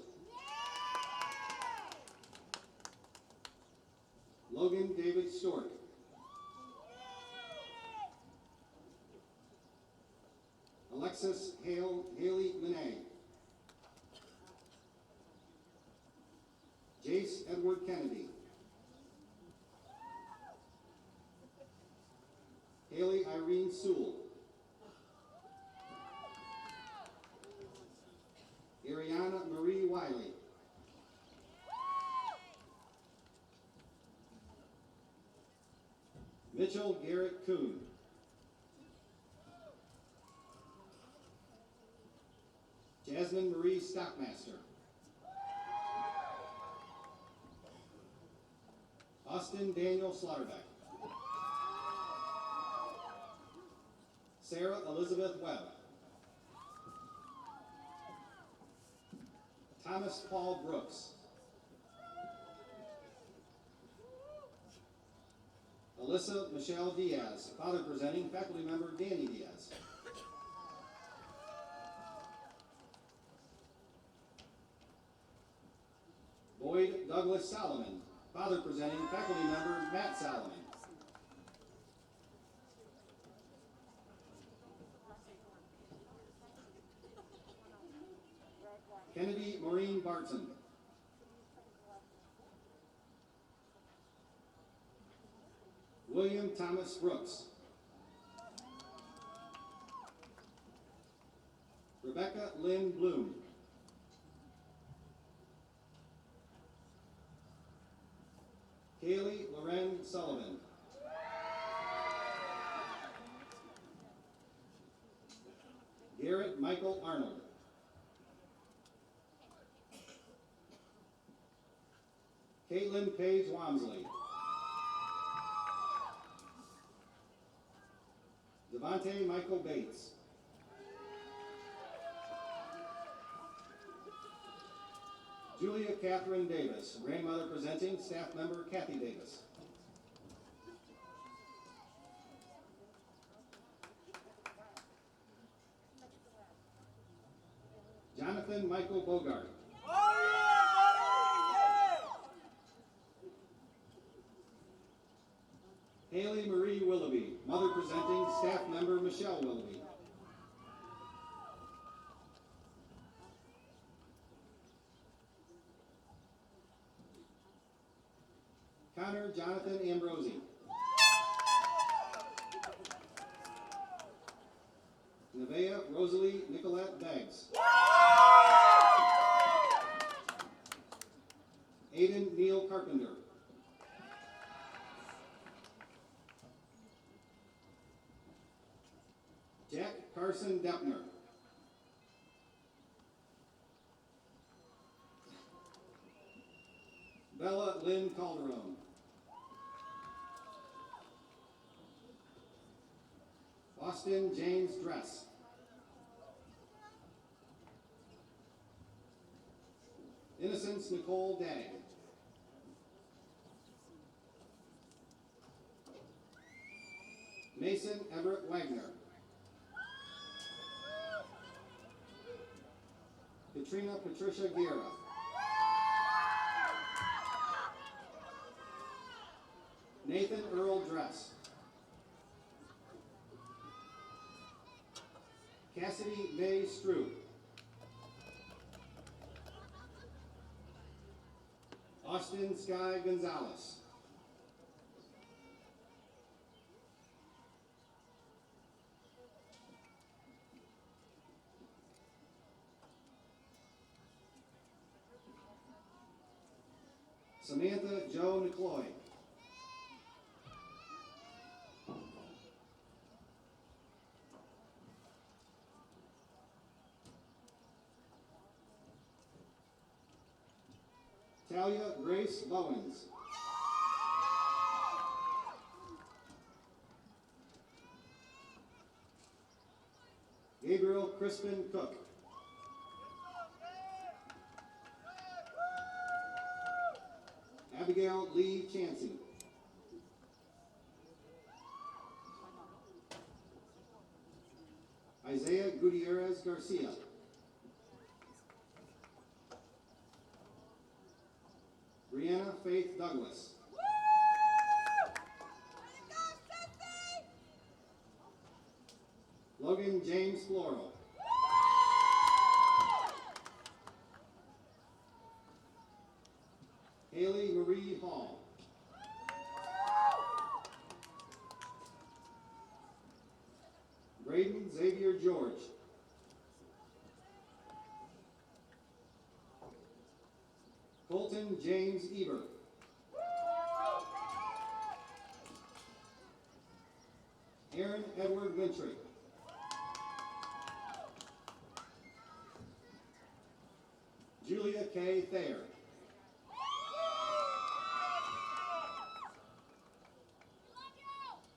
Logan David Stewart. Alexis Haley Monet. Jace Edward Kennedy. Haley Irene Sewell. Ariana Marie Wiley. Mitchell Garrett Kuhn. Jasmine Marie Stockmaster. Austin Daniel Slaughterbeck. Sarah Elizabeth Webb. Thomas Paul Brooks. Alyssa Michelle Diaz. Father presenting, faculty member Danny Diaz. Boyd Douglas Solomon. Father presenting, faculty member Matt Solomon. Kennedy Maureen Barton. William Thomas Brooks. Rebecca Lynn Bloom. Kaylee Loren Sullivan. Garrett Michael Arnold. Caitlin Paige Wamsley. Devontae Michael Bates. Julia Catherine Davis, grandmother presenting, staff member Kathy Davis. Jonathan Michael Bogart. Haley Marie Willoughby, mother presenting, staff member Michelle Willoughby. Connor Jonathan Ambrosi. Nevaeh Rosalie Nicolette Beggs. Aiden Neil Carpenter. Jack Carson Deppner. Bella Lynn Calderon. Austin James Dress. Innocence Nicole Dagg. Mason Everett Wagner. Katrina Patricia Guerra. Nathan Earl Dress. Cassidy May Stroop. Austin Sky Gonzalez. Samantha Jo McCloy. Talia Grace Bowens. Gabriel Crispin Cook. Abigail Lee Chansey. Isaiah Gutierrez Garcia. Brianna Faith Douglas. Logan James Floral. Haley Marie Hall. Braden Xavier George. Colton James Eber. Aaron Edward Wintry. Julia K. Thayer.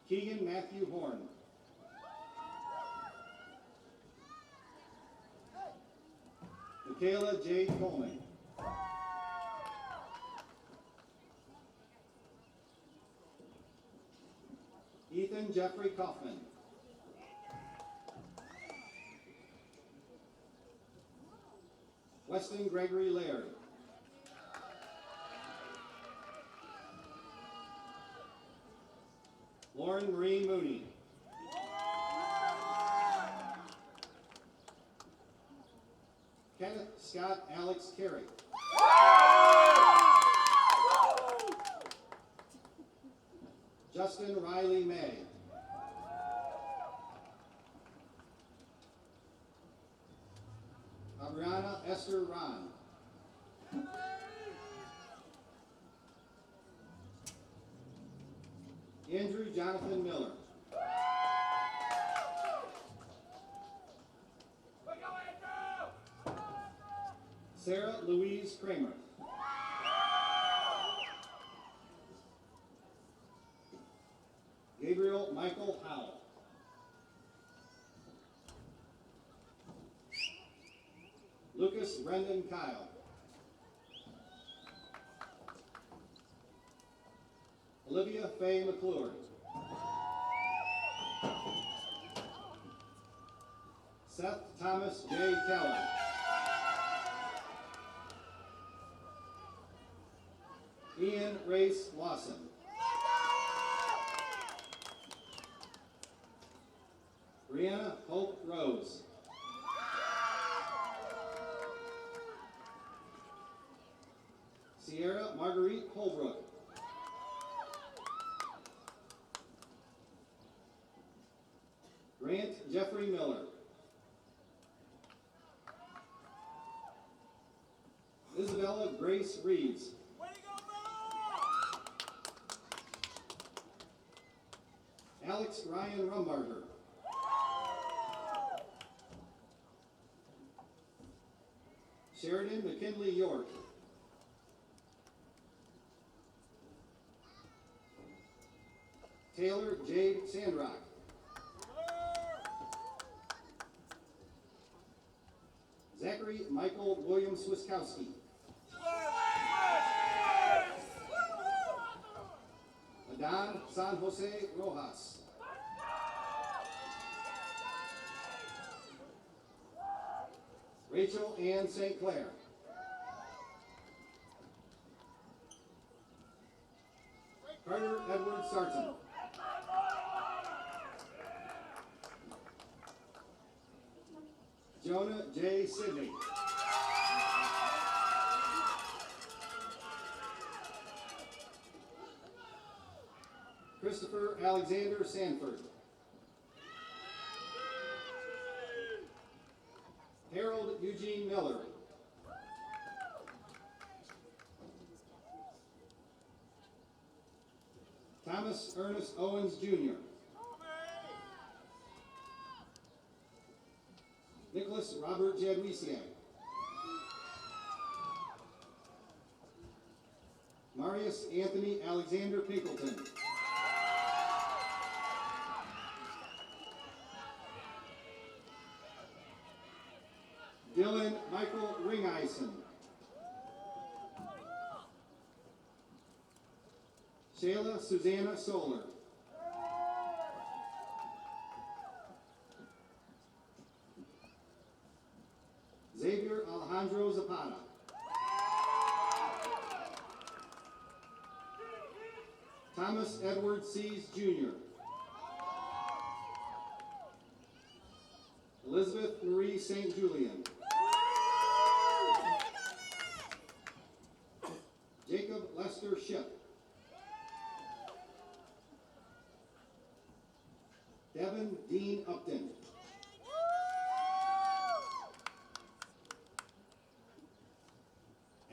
Keegan Matthew Horn. Michaela Jade Coleman. Jeffrey Kaufman. Weston Gregory Laird. Lauren Marie Mooney. Kenneth Scott Alex Carey. Justin Riley May. Abriana Esther Ron. Andrew Jonathan Miller. Sarah Louise Kramer. Gabriel Michael Howell. Lucas Brendan Kyle. Olivia Faye McClure. Seth Thomas J. Keller. Ian Race Lawson. Brianna Hope Rose. Sierra Marguerite Holbrook. Grant Jeffrey Miller. Isabella Grace Reeves. Alex Ryan Rumbarger. Sheridan McKinley York. Taylor Jade Sandrock. Zachary Michael William Swiskowski. Adan San Jose Rojas. Rachel Ann St. Clair. Carter Edward Sarton. Jonah J. Sidney. Christopher Alexander Sanford. Harold Eugene Miller. Thomas Ernest Owens Jr. Nicholas Robert Jadwisiak. Marius Anthony Alexander Pinkleton. Dylan Michael Ringeisen. Shayla Susanna Solar. Xavier Alejandro Zapata. Thomas Edward Seas Jr. Elizabeth Marie St. Julian. Jacob Lester Ship. Devin Dean Upton.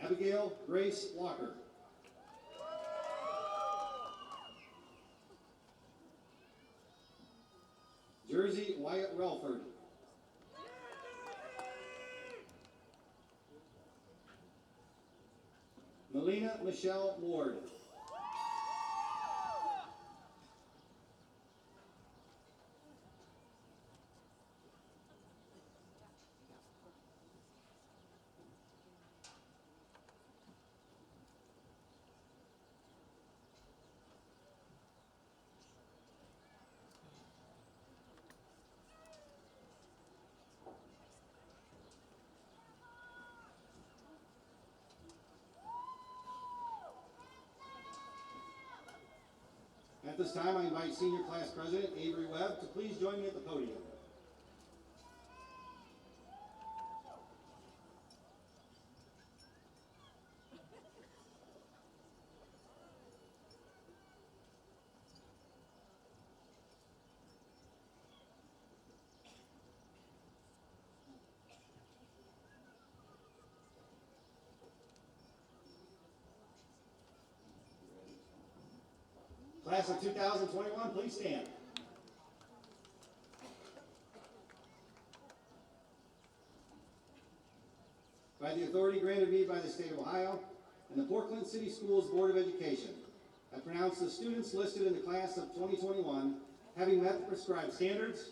Abigail Grace Walker. Jersey Wyatt Relford. Melina Michelle Ward. this time, I invite Senior Class President Avery Webb to please join me at the podium. Class of 2021, please stand. By the authority granted me by the state of Ohio and the Portland City Schools Board of Education, I pronounce the students listed in the class of 2021 having met the prescribed standards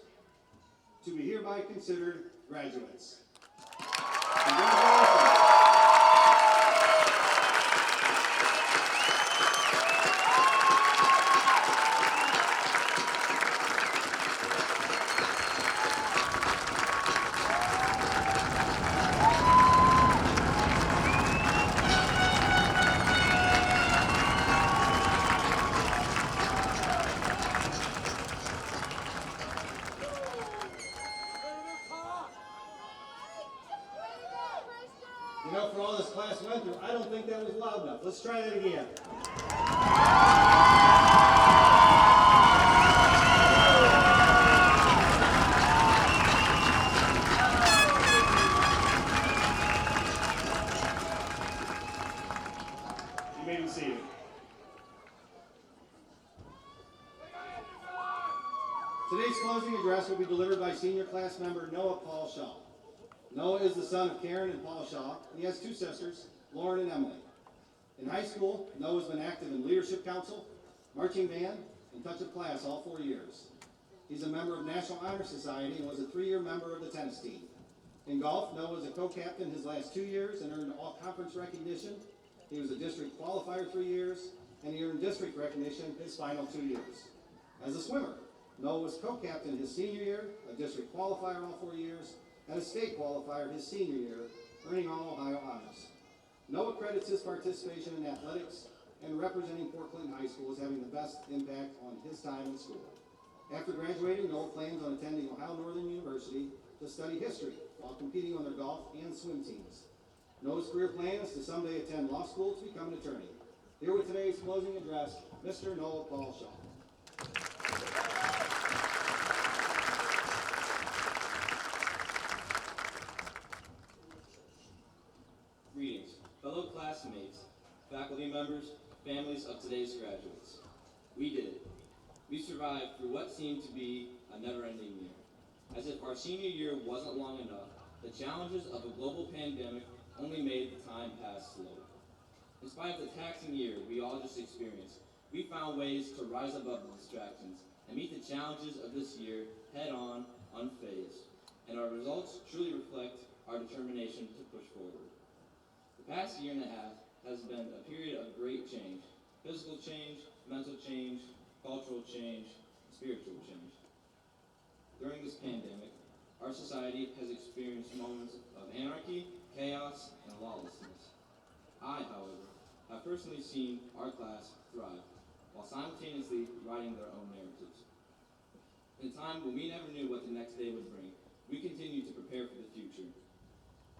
to be hereby considered graduates. Congratulations. You know, for all this class went through, I don't think that was loud enough. Let's try that again. You may be seated. Today's closing address will be delivered by senior class member Noah Paul Shaw. Noah is the son of Karen and Paul Shaw, and he has two sisters, Lauren and Emily. In high school, Noah's been active in Leadership Council, Marching Band, and Touch of Class all 4 years. He's a member of National Honor Society and was a 3-year member of the tennis team. In golf, Noah was a co-captain his last 2 years and earned all-conference recognition. He was a district qualifier 3 years, and he earned district recognition his final 2 years. As a swimmer, Noah was co-captain his senior year, a district qualifier all 4 years, and a state qualifier his senior year, earning all Ohio honors. Noah credits his participation in athletics and representing Portland High School as having the best impact on his time in school. After graduating, Noah plans on attending Ohio Northern University to study history while competing on their golf and swim teams. Noah's career plan is to someday attend law school to become an attorney. Here with today's closing address, Mr. Noah Paul Shaw. Greetings, fellow classmates, faculty members, families of today's graduates. We did it. We survived through what seemed to be a never-ending year. As if our senior year wasn't long enough, the challenges of a global pandemic only made the time pass slowly. In spite of the taxing year we all just experienced, we found ways to rise above the distractions and meet the challenges of this year head-on, unfazed. And our results truly reflect our determination to push forward. The past year and a half has been a period of great change: physical change, mental change, cultural change, spiritual change. During this pandemic, our society has experienced moments of anarchy, chaos, and lawlessness. I, however, have personally seen our class thrive while simultaneously writing their own narratives. In a time when we never knew what the next day would bring, we continue to prepare for the future.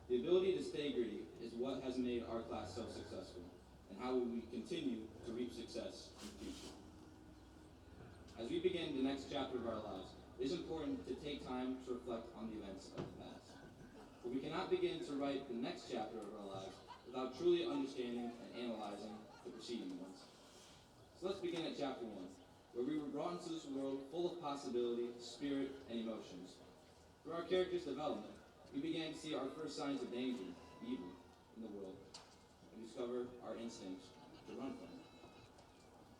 The ability to stay gritty is what has made our class so successful, and how will we continue to reap success in the future. As we begin the next chapter of our lives, it is important to take time to reflect on the events of the past. But we cannot begin to write the next chapter of our lives without truly understanding and analyzing the preceding ones. So let's begin at chapter 1, where we were brought into this world full of possibility, spirit, and emotions. Through our character's development, we began to see our first signs of danger, evil, in the world, and discover our instincts to run from it.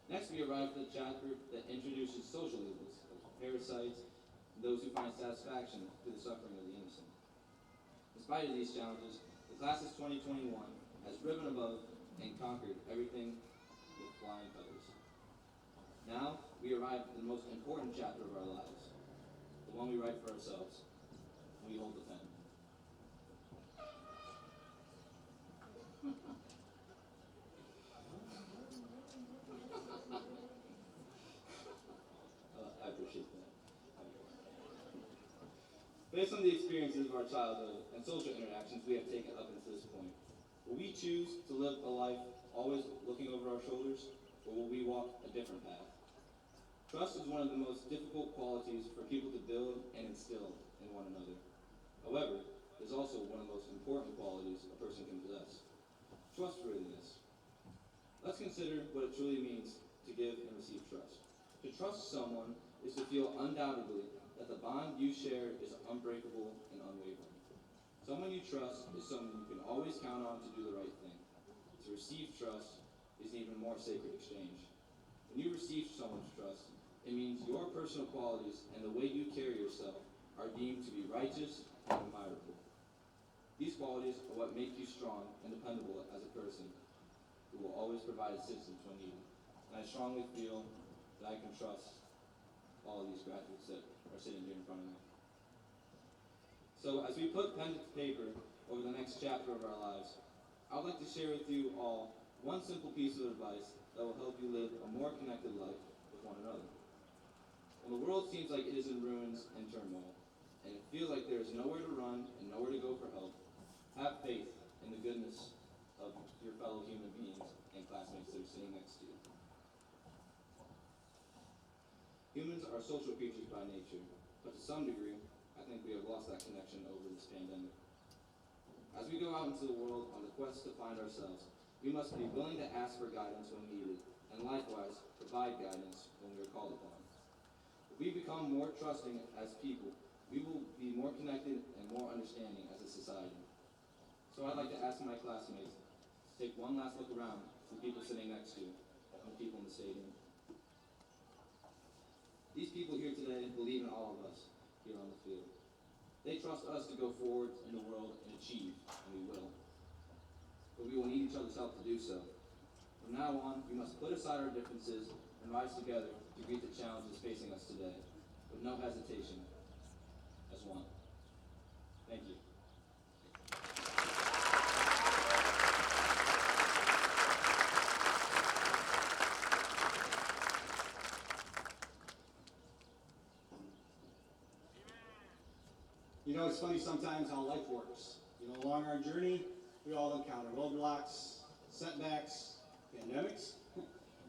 Next, we arrived at the chapter that introduces social evils, like parasites, and those who find satisfaction through the suffering of the innocent. In spite of these challenges, the class of 2021 has risen above and conquered everything with flying colors. Now, we arrive at the most important chapter of our lives, the one we write for ourselves, when we hold the pen. Based on the experiences of our childhood and social interactions we have taken up until this point, will we choose to live a life always looking over our shoulders, or will we walk a different path? Trust is one of the most difficult qualities for people to build and instill in one another. However, it is also one of the most important qualities a person can possess. Trustworthiness. Let's consider what it truly means to give and receive trust. To trust someone is to feel undoubtedly that the bond you share is unbreakable and unwavering. Someone you trust is someone you can always count on to do the right thing. To receive trust is an even more sacred exchange. When you receive someone's trust, it means your personal qualities and the way you carry yourself are deemed to be righteous and admirable. These qualities are what make you strong and dependable as a person who will always provide assistance when needed. And I strongly feel that I can trust all of these graduates that are sitting here in front of me. So as we put pen to paper over the next chapter of our lives, I would like to share with you all one simple piece of advice that will help you live a more connected life with one another. When the world seems like it is in ruins and turmoil, and it feels like there is nowhere to run and nowhere to go for help, have faith in the goodness of your fellow human beings and classmates that are sitting next to you. Humans are social creatures by nature, but to some degree, I think we have lost that connection over this pandemic. As we go out into the world on the quest to find ourselves, we must be willing to ask for guidance when needed, and likewise, provide guidance when we are called upon. If we become more trusting as people, we will be more connected and more understanding as a society. So I'd like to ask my classmates to take one last look around to the people sitting next to you and the people in the stadium. These people here today believe in all of us here on the field. They trust us to go forward in the world and achieve, and we will. But we will need each other's help to do so. From now on, we must put aside our differences and rise together to greet the challenges facing us today, with no hesitation, as one. Thank you. You know, it's funny sometimes how life works. You know, along our journey, we all encounter roadblocks, setbacks, pandemics,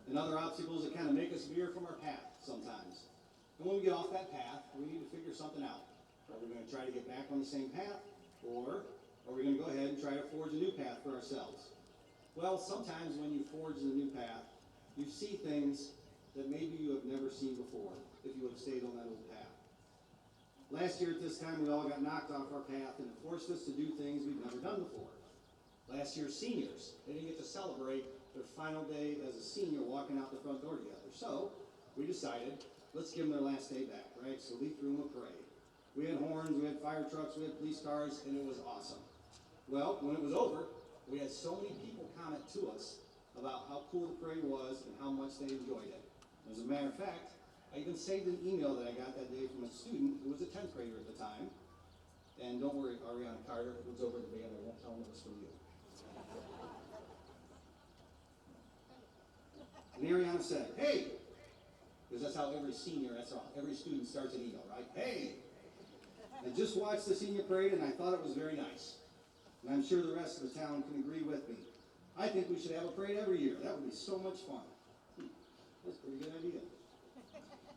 and other obstacles that kind of make us veer from our path sometimes. And when we get off that path, we need to figure something out. Are we going to try to get back on the same path, or are we going to go ahead and try to forge a new path for ourselves? Well, sometimes when you forge a new path, you see things that maybe you have never seen before if you would have stayed on that old path. Last year at this time, we all got knocked off our path, and it forced us to do things we've never done before. Last year's seniors, they didn't get to celebrate their final day as a senior walking out the front door together. So we decided, let's give them their last day back, right? So we threw them a parade. We had horns, we had fire trucks, we had police cars, and it was awesome. Well, when it was over, we had so many people comment to us about how cool the parade was and how much they enjoyed it. As a matter of fact, I even saved an email that I got that day from a student who was a 10th grader at the time. And don't worry, Ariana Carter, it was over the band, I won't tell them it was from you. And Ariana said, hey, because that's how every senior, that's how every student starts an email, right? Hey, I just watched the senior parade and I thought it was very nice. And I'm sure the rest of the town can agree with me. I think we should have a parade every year. That would be so much fun. That's a pretty good idea.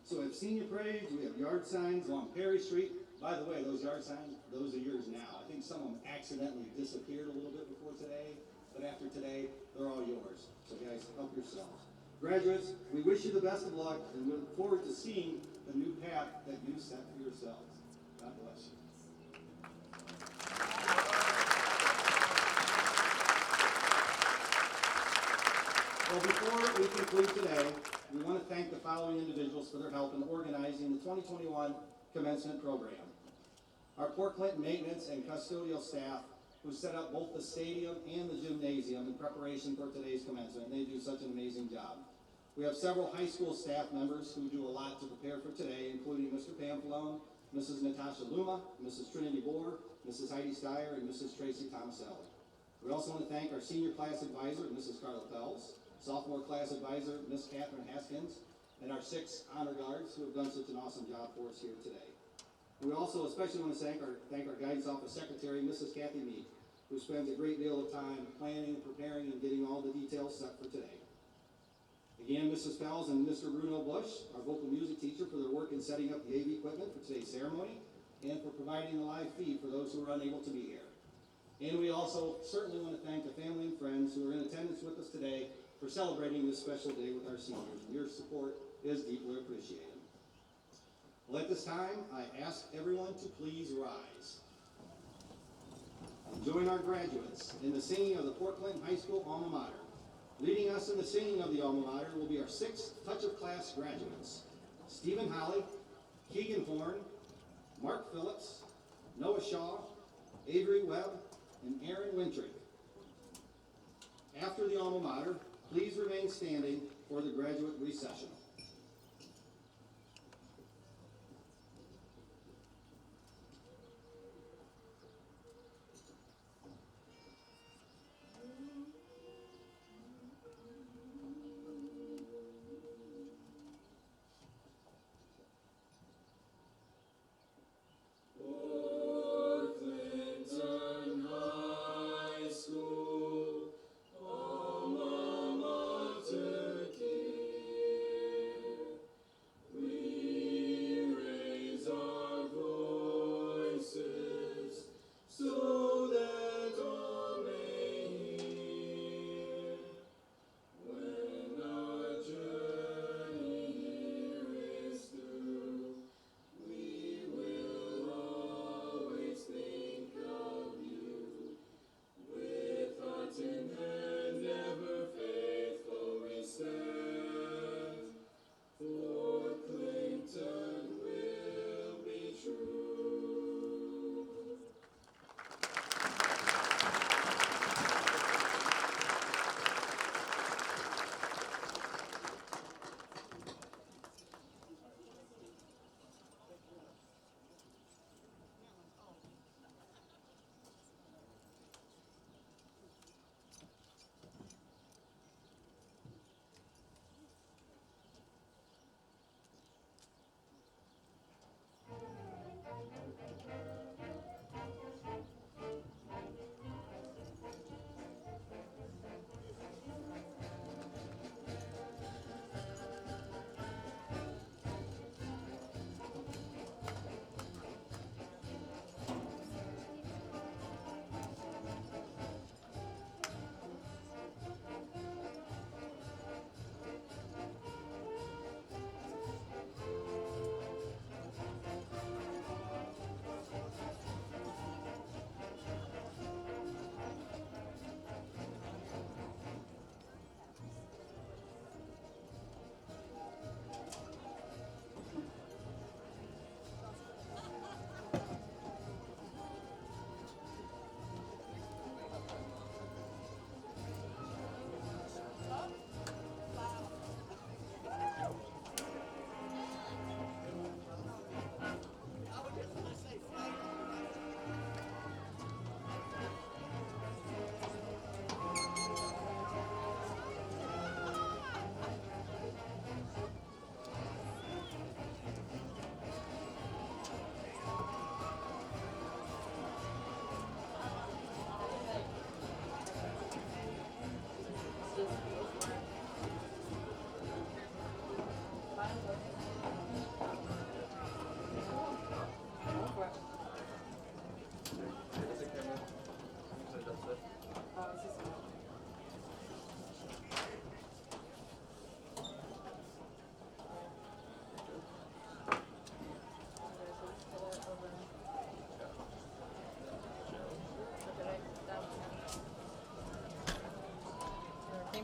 So we have senior parades, we have yard signs along Perry Street. By the way, those yard signs, those are yours now. I think some of them accidentally disappeared a little bit before today, but after today, they're all yours. So guys, help yourselves. Graduates, we wish you the best of luck, and we look forward to seeing the new path that you set for yourselves. God bless you. Well, before we conclude today, we want to thank the following individuals for their help in organizing the 2021 Commencement program. Our Port Clinton maintenance and custodial staff who set up both the stadium and the gymnasium in preparation for today's commencement, and they do such an amazing job. We have several high school staff members who do a lot to prepare for today, including Mr. Pamplone, Mrs. Natasha Luma, Mrs. Trinity Bohr, Mrs. Heidi Steyer, and Mrs. Tracy Tomaselli. We also want to thank our senior class advisor, Mrs. Carla Pels, sophomore class advisor, Miss Catherine Haskins, and our 6 honor guards who have done such an awesome job for us here today. We also especially want to thank our guidance office secretary, Mrs. Kathy Meek, who spends a great deal of time planning, preparing, and getting all the details set for today. Again, Mrs. Fells and Mr. Bruno Bush, our vocal music teacher, for their work in setting up the AV equipment for today's ceremony, and for providing the live feed for those who are unable to be here. And we also certainly want to thank the family and friends who are in attendance with us today for celebrating this special day with our seniors. Your support is deeply appreciated. Well, at this time, I ask everyone to please rise and join our graduates in the singing of the Port Clinton High School alma mater. Leading us in the singing of the alma mater will be our 6th Touch of Class graduates: Stephen Holly, Keegan Horn, Mark Phillips, Noah Shaw, Avery Webb, and Aaron Wintrick. After the alma mater, please remain standing for the graduate recession.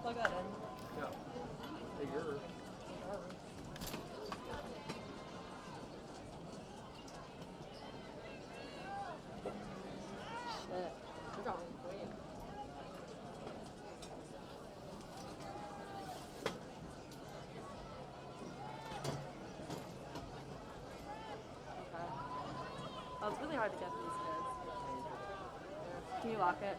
Plug that in. Yeah. Hey, you're. Shit. We're going green. Okay. Oh, it's really hard to get these kids. Can you lock it?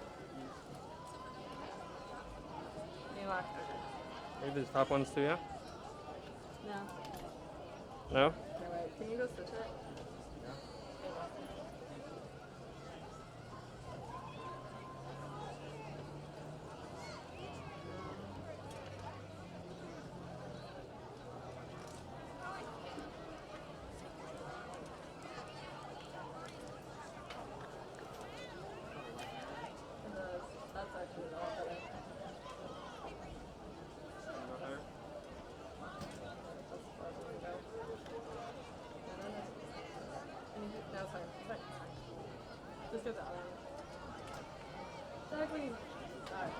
Can you lock it? Okay. Maybe the top ones too, yeah? No. No? No, wait. Can you go switch it? And that's actually a lot better. That's far to go. And then no, sorry. Just go the other one. Exactly. Alright.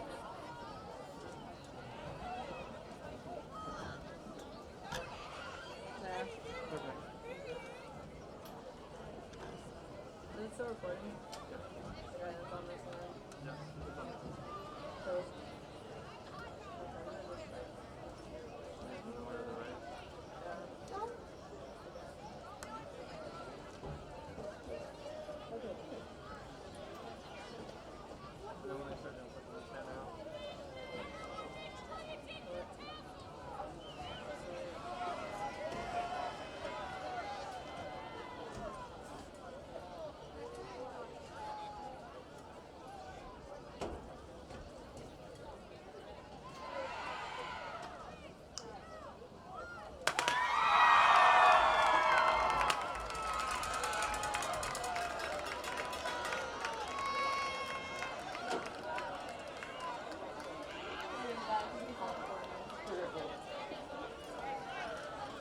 There. Okay. Is it still recording? Yeah, it's on this one. Yes. So. Okay,